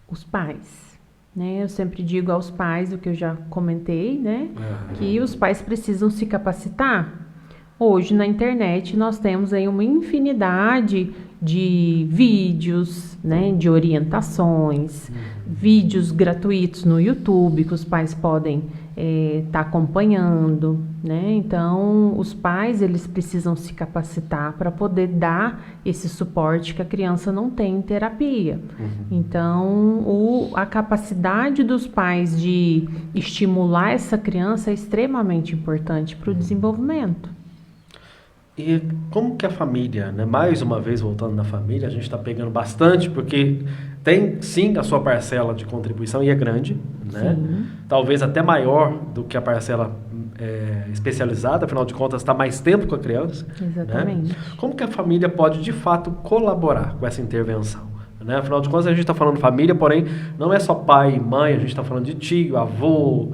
Os pais, né? Eu sempre digo aos pais o que eu já comentei, né? Que os pais precisam se capacitar. Hoje na internet nós temos aí uma infinidade de vídeos, né? De orientações, vídeos gratuitos no YouTube que os pais podem tá acompanhando, né? Então, os pais, eles precisam se capacitar para poder dar esse suporte que a criança não tem em terapia. Então, a capacidade dos pais de estimular essa criança é extremamente importante para o desenvolvimento. E como que a família, né? Mais uma vez voltando na família, a gente está pegando bastante, porque tem sim a sua parcela de contribuição e é grande, né? Sim. Talvez até maior do que a parcela especializada, afinal de contas está mais tempo com a criança. Exatamente. Né? Como que a família pode de fato colaborar com essa intervenção? Né? Afinal de contas a gente está falando família, porém não é só pai e mãe, a gente está falando de tio, avô,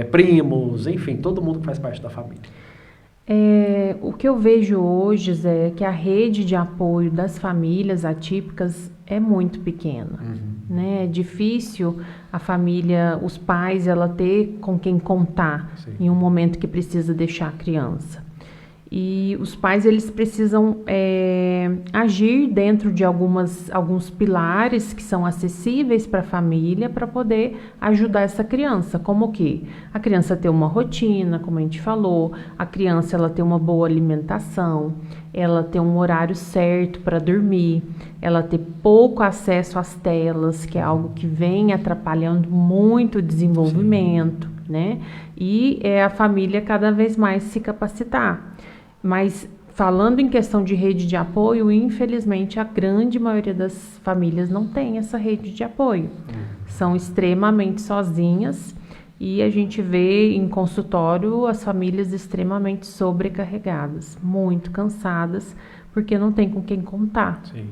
primos, enfim, todo mundo que faz parte da família. O que eu vejo hoje, Zé, é que a rede de apoio das famílias atípicas é muito pequena, né? É difícil a família, os pais, ela ter com quem contar em um momento que precisa deixar a criança. E os pais, eles precisam agir dentro de alguns pilares que são acessíveis para a família para poder ajudar essa criança. Como o quê? A criança ter uma rotina, como a gente falou, a criança ela ter uma boa alimentação, ela ter um horário certo para dormir, ela ter pouco acesso às telas, que é algo que vem atrapalhando muito o desenvolvimento, né? E a família cada vez mais se capacitar. Mas falando em questão de rede de apoio, infelizmente a grande maioria das famílias não tem essa rede de apoio. São extremamente sozinhas e a gente vê em consultório as famílias extremamente sobrecarregadas, muito cansadas, porque não tem com quem contar. Sim.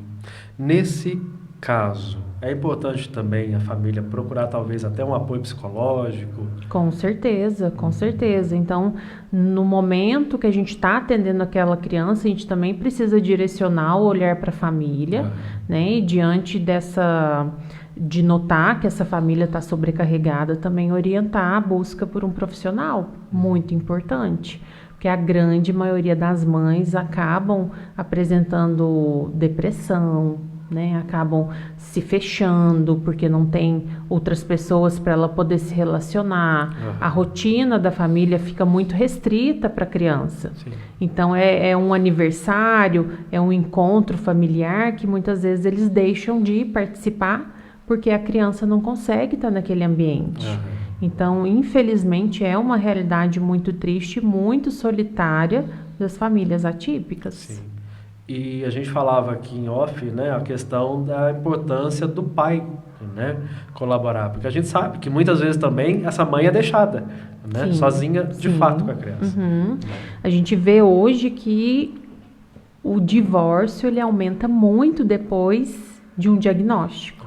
Nesse caso, é importante também a família procurar talvez até um apoio psicológico? Com certeza, com certeza. Então, no momento que a gente está atendendo aquela criança, a gente também precisa direcionar o olhar para a família, né? E diante de notar que essa família está sobrecarregada, também orientar a busca por um profissional, muito importante. Porque a grande maioria das mães acabam apresentando depressão, né, acabam se fechando porque não tem outras pessoas para ela poder se relacionar. A rotina da família fica muito restrita para a criança. Sim. Então é um aniversário, é um encontro familiar que muitas vezes eles deixam de participar porque a criança não consegue estar naquele ambiente. Então, infelizmente, é uma realidade muito triste, muito solitária das famílias atípicas. Sim. E a gente falava aqui em off, né, a questão da importância do pai, né, colaborar. Porque a gente sabe que muitas vezes também essa mãe é deixada, né, Sim, sozinha de fato com a criança. A gente vê hoje que o divórcio ele aumenta muito depois de um diagnóstico.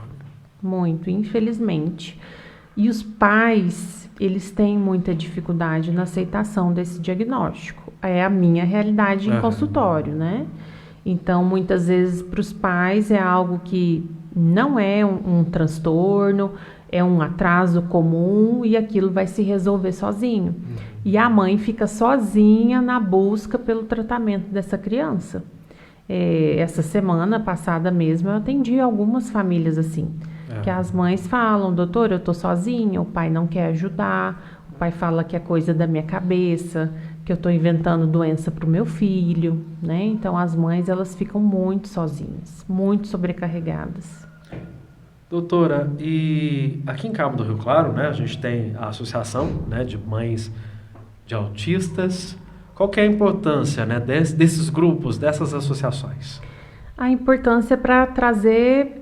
Muito, infelizmente. E os pais, eles têm muita dificuldade na aceitação desse diagnóstico. É a minha realidade em consultório, né? Então, muitas vezes, para os pais, é algo que não é um transtorno, é um atraso comum e aquilo vai se resolver sozinho. E a mãe fica sozinha na busca pelo tratamento dessa criança. Essa semana passada mesmo, eu atendi algumas famílias assim, que as mães falam, doutor, eu tô sozinha, o pai não quer ajudar, o pai fala que é coisa da minha cabeça, que eu estou inventando doença para o meu filho, né? Então, as mães, elas ficam muito sozinhas, muito sobrecarregadas. Doutora, e aqui em Carmo do Rio Claro, né, a gente tem a associação, né, de mães de autistas. Qual que é a importância, né, desses grupos, dessas associações? A importância para trazer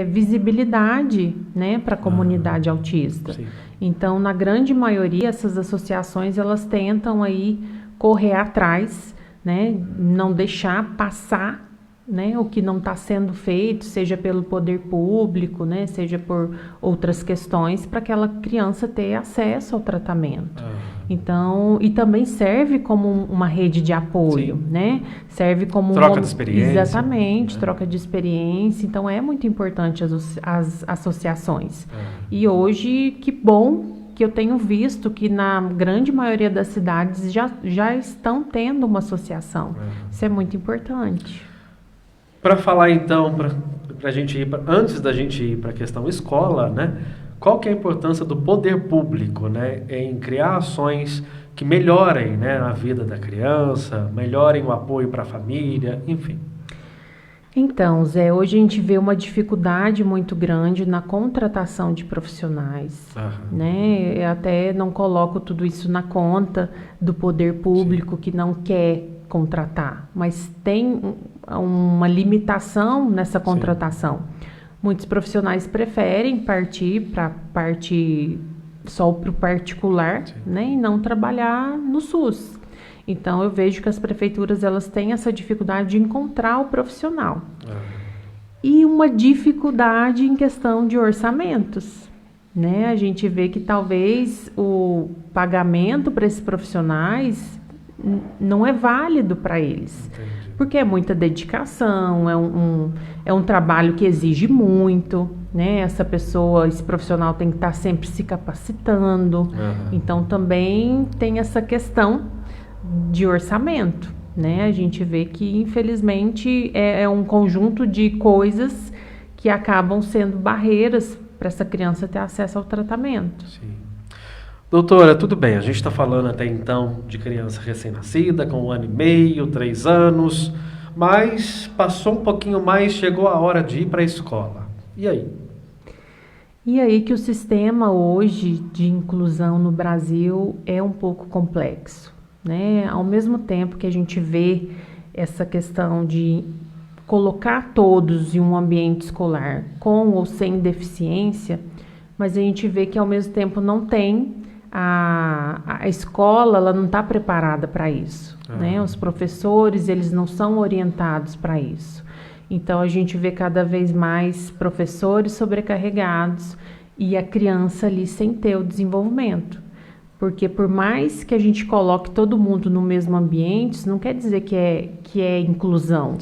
visibilidade, né, para a comunidade autista. Sim. Então, na grande maioria, essas associações, elas tentam aí correr atrás, né, não deixar passar né, o que não está sendo feito, seja pelo poder público, né, seja por outras questões, para aquela criança ter acesso ao tratamento. Então, e também serve como uma rede de apoio, né? Serve como troca de experiência. Exatamente, troca de experiência. Então, é muito importante as associações. E hoje, que bom que eu tenho visto que na grande maioria das cidades já estão tendo uma associação. Isso é muito importante. Para falar então, pra gente ir antes da gente ir para a questão escola, né? Qual que é a importância do poder público, né, em criar ações que melhorem, né, a vida da criança, melhorem o apoio para a família, enfim? Então, Zé, hoje a gente vê uma dificuldade muito grande na contratação de profissionais, né? Eu até não coloco tudo isso na conta do poder público que não quer contratar, mas tem uma limitação nessa contratação. Muitos profissionais preferem partir só para o particular, né, e não trabalhar no SUS. Então, eu vejo que as prefeituras elas têm essa dificuldade de encontrar o profissional. E uma dificuldade em questão de orçamentos, né? A gente vê que talvez o pagamento para esses profissionais não é válido para eles. Entendi. Porque é muita dedicação, é um trabalho que exige muito, né? Esse profissional tem que estar sempre se capacitando. Então, também tem essa questão de orçamento, né? A gente vê que, infelizmente, é um conjunto de coisas que acabam sendo barreiras para essa criança ter acesso ao tratamento. Sim. Doutora, tudo bem, a gente está falando até então de criança recém-nascida, com 1 ano e meio, 3 anos, mas passou um pouquinho mais, chegou a hora de ir para a escola. E aí? E aí que o sistema hoje de inclusão no Brasil é um pouco complexo, né? Ao mesmo tempo que a gente vê essa questão de colocar todos em um ambiente escolar com ou sem deficiência, mas a gente vê que ao mesmo tempo não tem a escola, ela não está preparada para isso, né? Os professores, eles não são orientados para isso. Então, a gente vê cada vez mais professores sobrecarregados e a criança ali sem ter o desenvolvimento. Porque por mais que a gente coloque todo mundo no mesmo ambiente, isso não quer dizer que é inclusão,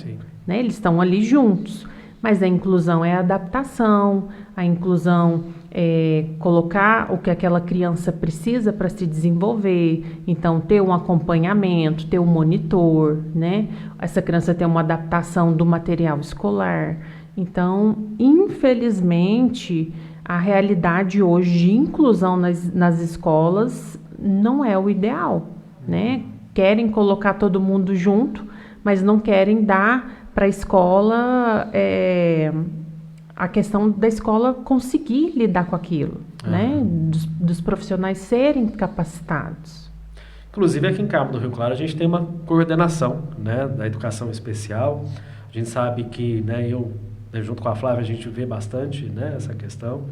né? Eles estão ali juntos, mas a inclusão é a adaptação, a inclusão é colocar o que aquela criança precisa para se desenvolver, então ter um acompanhamento, ter um monitor, né? Essa criança tem uma adaptação do material escolar. Então, infelizmente, a realidade hoje de inclusão nas escolas não é o ideal, né? Querem colocar todo mundo junto, mas não querem dar para a escola a questão da escola conseguir lidar com aquilo, né? Dos profissionais serem capacitados. Inclusive, aqui em Cabo do Rio Claro, a gente tem uma coordenação, né, da educação especial. A gente sabe que, né, junto com a Flávia, a gente vê bastante, né, essa questão.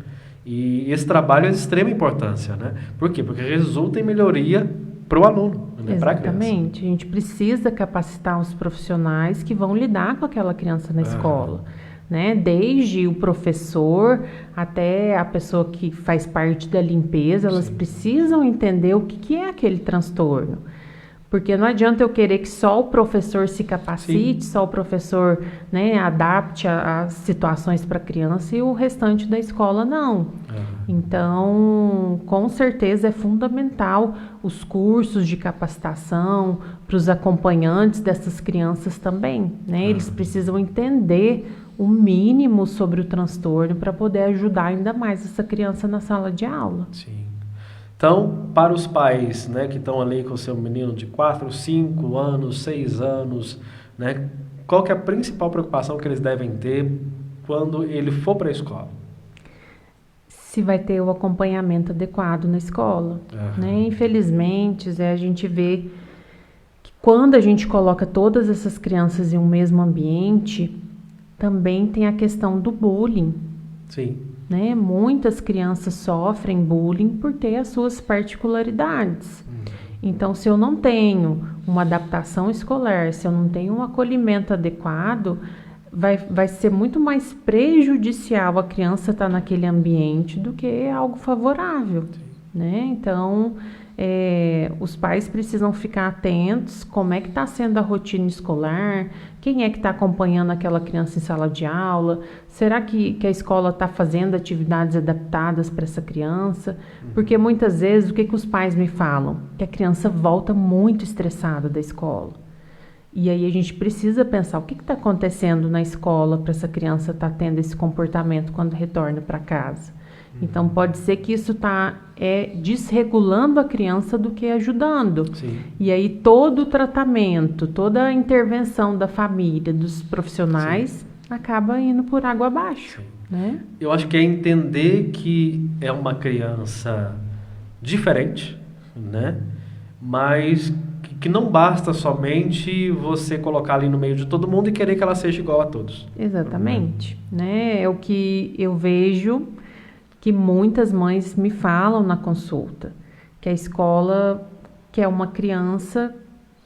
E esse trabalho é de extrema importância, né? Por quê? Porque resulta em melhoria para o aluno, né, para a criança. Exatamente. A gente precisa capacitar os profissionais que vão lidar com aquela criança na escola, né? Desde o professor até a pessoa que faz parte da limpeza, elas precisam entender o que é aquele transtorno. Porque não adianta eu querer que só o professor se capacite, só o professor, né, adapte as situações para a criança e o restante da escola não. Então, com certeza é fundamental os cursos de capacitação para os acompanhantes dessas crianças também, né? Eles precisam entender o mínimo sobre o transtorno para poder ajudar ainda mais essa criança na sala de aula. Sim. Então, para os pais, né, que estão ali com o seu menino de 4, 5 anos, 6 anos, né, qual que é a principal preocupação que eles devem ter quando ele for para a escola? Se vai ter o acompanhamento adequado na escola, né? Infelizmente, a gente vê que quando a gente coloca todas essas crianças em um mesmo ambiente, também tem a questão do bullying. Sim. Né? Muitas crianças sofrem bullying por ter as suas particularidades. Então, se eu não tenho uma adaptação escolar, se eu não tenho um acolhimento adequado, vai ser muito mais prejudicial a criança estar naquele ambiente do que algo favorável, né? Então, os pais precisam ficar atentos como é que está sendo a rotina escolar, quem é que está acompanhando aquela criança em sala de aula, será que a escola está fazendo atividades adaptadas para essa criança? Porque muitas vezes, o que os pais me falam? Que a criança volta muito estressada da escola. E aí a gente precisa pensar o que está acontecendo na escola para essa criança estar tendo esse comportamento quando retorna para casa. Então pode ser que isso está desregulando a criança do que ajudando. Sim. E aí todo o tratamento, toda a intervenção da família, dos profissionais, acaba indo por água abaixo. Né? Eu acho que é entender que é uma criança diferente, né? Mas que não basta somente você colocar ali no meio de todo mundo e querer que ela seja igual a todos. Exatamente. Né? É o que eu vejo que muitas mães me falam na consulta, que a escola quer uma criança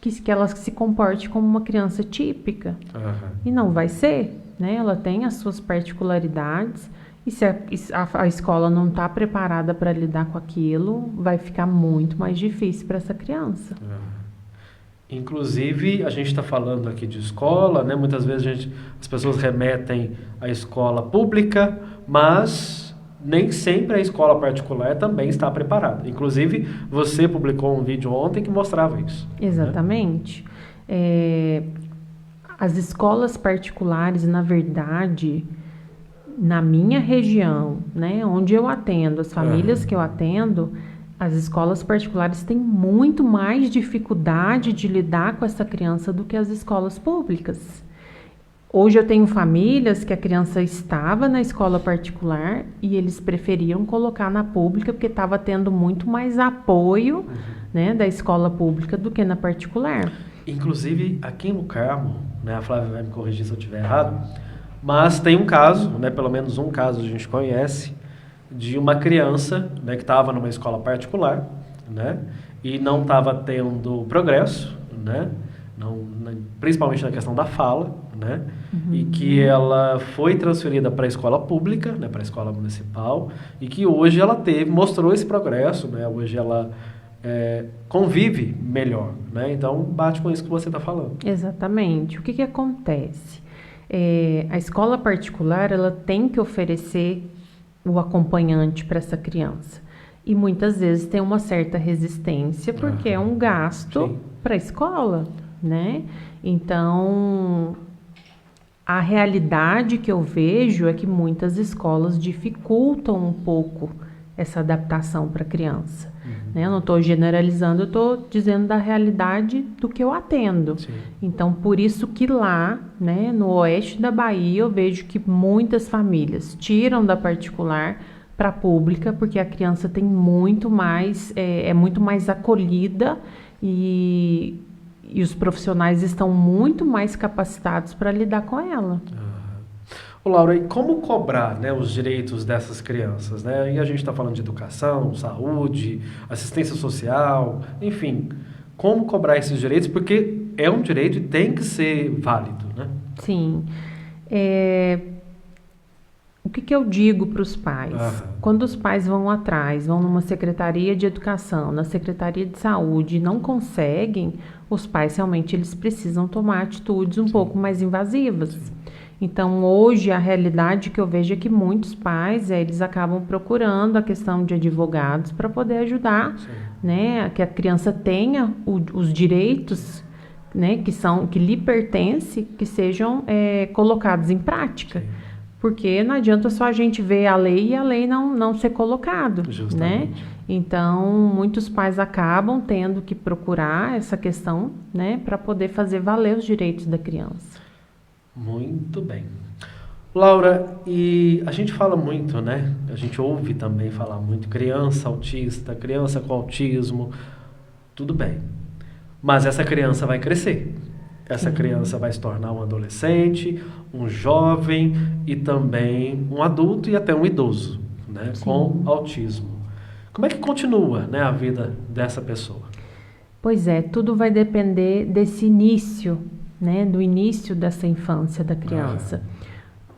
que ela se comporte como uma criança típica. E não vai ser, né? Ela tem as suas particularidades e se a escola não está preparada para lidar com aquilo, vai ficar muito mais difícil para essa criança. Inclusive, a gente está falando aqui de escola, né? Muitas vezes as pessoas remetem à escola pública, mas nem sempre a escola particular também está preparada. Inclusive, você publicou um vídeo ontem que mostrava isso. Exatamente. Né? As escolas particulares, na verdade, na minha região, né, onde eu atendo, as famílias que eu atendo, as escolas particulares têm muito mais dificuldade de lidar com essa criança do que as escolas públicas. Hoje eu tenho famílias que a criança estava na escola particular e eles preferiam colocar na pública porque estava tendo muito mais apoio, né, da escola pública do que na particular. Inclusive, aqui em Carmo, né, a Flávia vai me corrigir se eu estiver errado, mas tem um caso, né, pelo menos um caso a gente conhece, de uma criança, né, que estava numa escola particular, né, e não estava tendo progresso, né, principalmente na questão da fala, né? E que ela foi transferida para a escola pública, né, para a escola municipal, e que hoje ela mostrou esse progresso, né? Hoje ela convive melhor, né? Então bate com isso que você está falando. Exatamente. O que acontece? A escola particular ela tem que oferecer o acompanhante para essa criança. E muitas vezes tem uma certa resistência porque é um gasto para a escola, né? Então, a realidade que eu vejo é que muitas escolas dificultam um pouco essa adaptação para a criança. Né? Eu não estou generalizando, eu estou dizendo da realidade do que eu atendo. Sim. Então, por isso que lá, né, no oeste da Bahia, eu vejo que muitas famílias tiram da particular para a pública, porque a criança tem muito mais, é muito mais acolhida e os profissionais estão muito mais capacitados para lidar com ela. Ô, Laura, e como cobrar, né, os direitos dessas crianças? Né? E a gente está falando de educação, saúde, assistência social, enfim. Como cobrar esses direitos? Porque é um direito e tem que ser válido, né? Sim. O que eu digo para os pais? Quando os pais vão atrás, vão numa secretaria de educação, na secretaria de saúde e não conseguem, os pais realmente eles precisam tomar atitudes um pouco mais invasivas. Então, hoje, a realidade que eu vejo é que muitos pais, eles acabam procurando a questão de advogados para poder ajudar, né, que a criança tenha os direitos, né, que lhe pertencem, que sejam colocados em prática. Sim. Porque não adianta só a gente ver a lei e a lei não ser colocado, né? Então, muitos pais acabam tendo que procurar essa questão, né, para poder fazer valer os direitos da criança. Muito bem. Laura, e a gente fala muito, né? A gente ouve também falar muito criança autista, criança com autismo, tudo bem. Mas essa criança vai crescer. Essa criança vai se tornar um adolescente, um jovem e também um adulto e até um idoso, né, com autismo. Como é que continua, né, a vida dessa pessoa? Pois é, tudo vai depender desse início, né, do início dessa infância da criança.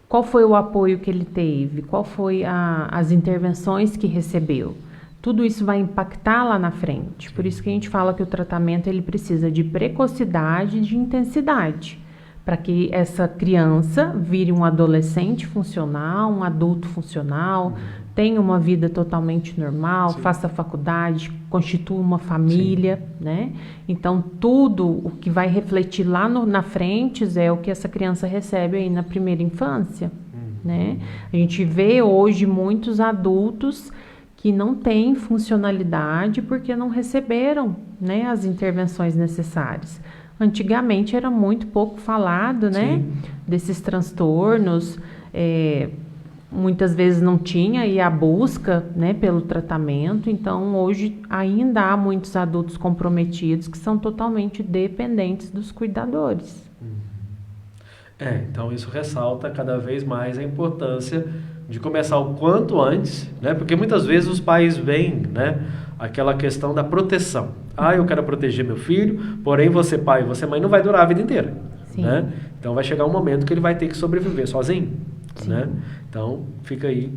Qual foi o apoio que ele teve? Qual foi as intervenções que recebeu? Tudo isso vai impactar lá na frente. Por isso que a gente fala que o tratamento ele precisa de precocidade e de intensidade, para que essa criança vire um adolescente funcional, um adulto funcional, tenha uma vida totalmente normal, faça faculdade, constitua uma família, né? Então, tudo o que vai refletir lá na frente é o que essa criança recebe aí na primeira infância, né? A gente vê hoje muitos adultos que não têm funcionalidade porque não receberam, né, as intervenções necessárias. Antigamente era muito pouco falado, né, desses transtornos, muitas vezes não tinha aí a busca, né, pelo tratamento. Então hoje ainda há muitos adultos comprometidos que são totalmente dependentes dos cuidadores. Então isso ressalta cada vez mais a importância de começar o quanto antes, né? Porque muitas vezes os pais veem, né, aquela questão da proteção. Eu quero proteger meu filho, porém você pai e você mãe não vai durar a vida inteira, né? Então vai chegar um momento que ele vai ter que sobreviver sozinho, né? Então fica aí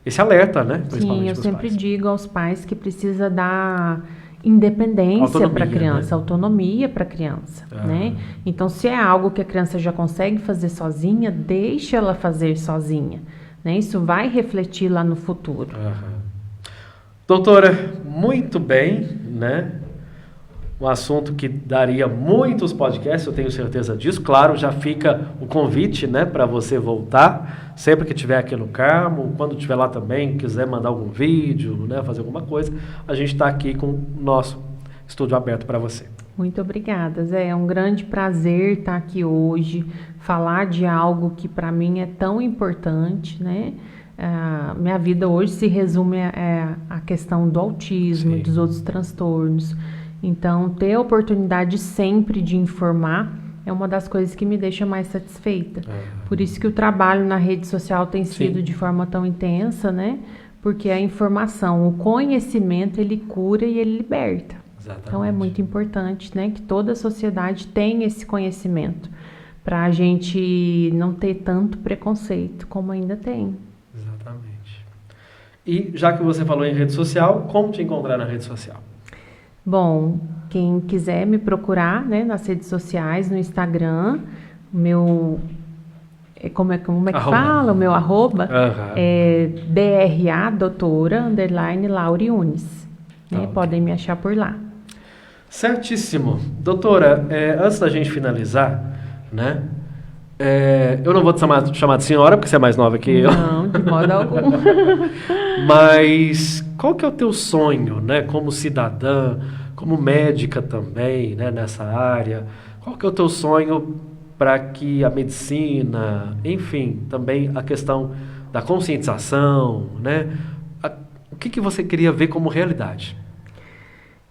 esse alerta, né? Sim, eu sempre digo aos pais que precisa dar independência para a criança, né? Autonomia para a criança, né? Então se é algo que a criança já consegue fazer sozinha, deixe ela fazer sozinha, né? Isso vai refletir lá no futuro. Doutora, muito bem, né? Um assunto que daria muitos podcasts, eu tenho certeza disso. Claro, já fica o convite, né, para você voltar, sempre que estiver aqui no Carmo, quando estiver lá também, quiser mandar algum vídeo, né, fazer alguma coisa, a gente está aqui com o nosso estúdio aberto para você. Muito obrigada, Zé. É um grande prazer estar aqui hoje, falar de algo que para mim é tão importante, né? Minha vida hoje se resume à questão do autismo, dos outros transtornos. Então, ter a oportunidade sempre de informar é uma das coisas que me deixa mais satisfeita. Por isso que o trabalho na rede social tem sido de forma tão intensa, né? Porque a informação, o conhecimento, ele cura e ele liberta. Exatamente. Então, é muito importante, né, que toda a sociedade tenha esse conhecimento, para a gente não ter tanto preconceito como ainda tem. Exatamente. E já que você falou em rede social, como te encontrar na rede social? Bom, quem quiser me procurar, né, nas redes sociais, no Instagram, meu... Como é que fala? O meu arroba é DRA, doutora, _ Laura Yunes. Né? Podem me achar por lá. Certíssimo. Doutora, antes da gente finalizar, né? Eu não vou te chamar de senhora, porque você é mais nova que eu. Não, de modo algum. Mas qual que é o teu sonho, né? Como cidadã, como médica também, né? Nessa área. Qual que é o teu sonho para que a medicina, enfim, também a questão da conscientização, né? O que você queria ver como realidade?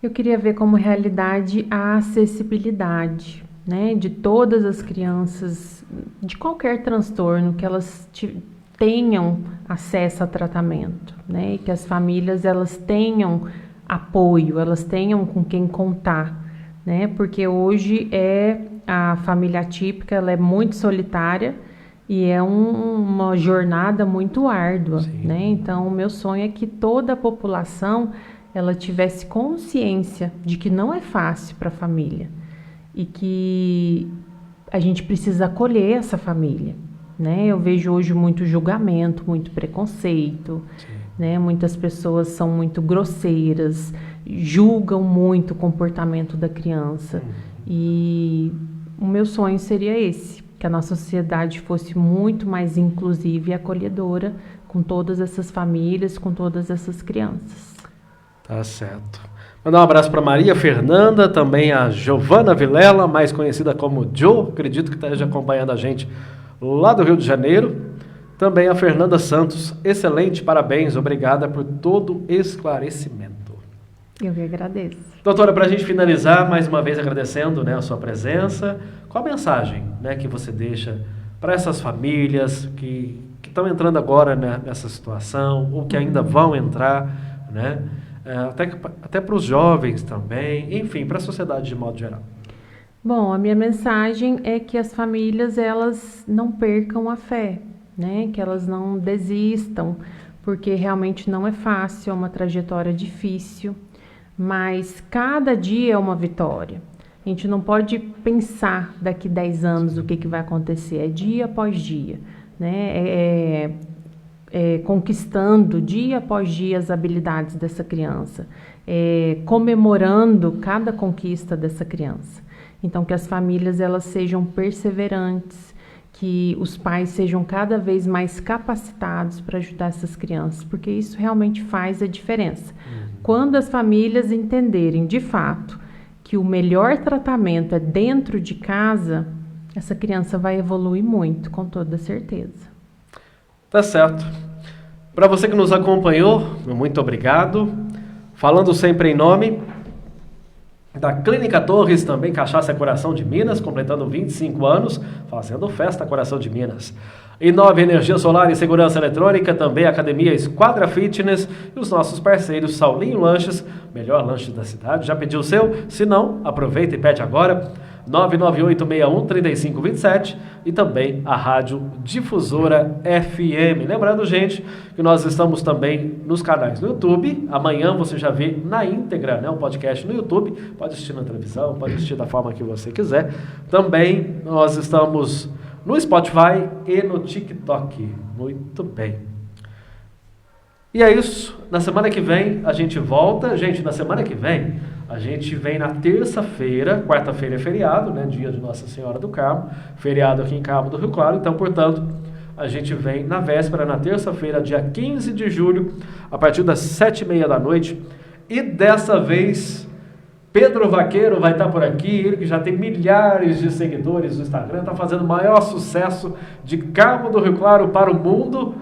Eu queria ver como realidade a acessibilidade, né, de todas as crianças, de qualquer transtorno, que elas tenham acesso a tratamento, né, e que as famílias elas tenham apoio, elas tenham com quem contar, né, porque hoje a família atípica, ela é muito solitária e é uma jornada muito árdua, né, então o meu sonho é que toda a população ela tivesse consciência de que não é fácil para a família e que a gente precisa acolher essa família, né? Eu vejo hoje muito julgamento, muito preconceito, né? Muitas pessoas são muito grosseiras, julgam muito o comportamento da criança e o meu sonho seria esse, que a nossa sociedade fosse muito mais inclusiva e acolhedora com todas essas famílias, com todas essas crianças. Tá certo. Mandar um abraço para Maria Fernanda, também a Giovana Vilela, mais conhecida como Jo, acredito que esteja acompanhando a gente lá do Rio de Janeiro. Também a Fernanda Santos, excelente, parabéns, obrigada por todo o esclarecimento. Eu que agradeço. Doutora, para a gente finalizar, mais uma vez agradecendo, né, a sua presença, qual a mensagem, né, que você deixa para essas famílias que estão entrando agora, né, nessa situação, ou que ainda vão entrar, né? até para os jovens também, enfim, para a sociedade de modo geral? Bom, a minha mensagem é que as famílias, elas não percam a fé, né? Que elas não desistam, porque realmente não é fácil, é uma trajetória difícil, mas cada dia é uma vitória. A gente não pode pensar daqui 10 anos o que vai acontecer, é dia após dia, né? Conquistando dia após dia as habilidades dessa criança, comemorando cada conquista dessa criança. Então, que as famílias elas sejam perseverantes, que os pais sejam cada vez mais capacitados para ajudar essas crianças, porque isso realmente faz a diferença. Quando as famílias entenderem de fato que o melhor tratamento é dentro de casa, essa criança vai evoluir muito, com toda certeza. Tá certo. Para você que nos acompanhou, muito obrigado. Falando sempre em nome da Clínica Torres, também Cachaça Coração de Minas, completando 25 anos, fazendo festa Coração de Minas. Inove Energia Solar e Segurança Eletrônica, também Academia Esquadra Fitness e os nossos parceiros Saulinho Lanches, melhor lanche da cidade. Já pediu o seu? Se não, aproveita e pede agora. 99861-3527 e também a Rádio Difusora FM. Lembrando, gente, que nós estamos também nos canais no YouTube. Amanhã você já vê na íntegra, né, um podcast no YouTube. Pode assistir na televisão, pode assistir da forma que você quiser. Também nós estamos no Spotify e no TikTok. Muito bem. E é isso. Na semana que vem a gente volta. Gente, na semana que vem a gente vem na terça-feira. Quarta-feira é feriado, né? Dia de Nossa Senhora do Carmo. Feriado aqui em Cabo do Rio Claro. Então, portanto, a gente vem na véspera, na terça-feira, dia 15 de julho, a partir das 7h30 da noite. E dessa vez, Pedro Vaqueiro vai estar por aqui. Ele que já tem milhares de seguidores no Instagram, está fazendo o maior sucesso de Cabo do Rio Claro para o mundo.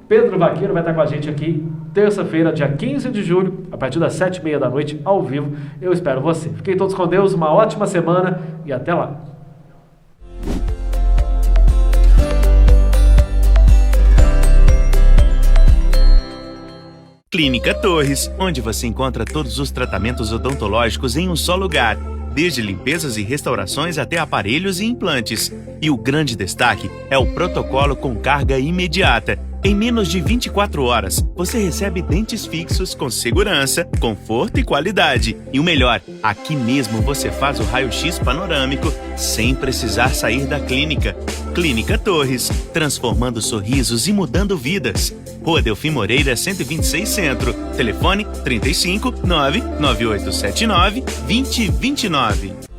Pedro Vaqueiro vai estar com a gente aqui terça-feira, dia 15 de julho, a partir das 7h30 da noite, ao vivo. Eu espero você. Fiquem todos com Deus, uma ótima semana e até lá. Clínica Torres, onde você encontra todos os tratamentos odontológicos em um só lugar, desde limpezas e restaurações até aparelhos e implantes. E o grande destaque é o protocolo com carga imediata. Em menos de 24 horas, você recebe dentes fixos com segurança, conforto e qualidade. E o melhor, aqui mesmo você faz o raio-x panorâmico sem precisar sair da clínica. Clínica Torres, transformando sorrisos e mudando vidas. Rua Delfim Moreira, 126 Centro. Telefone 35 99879 2029.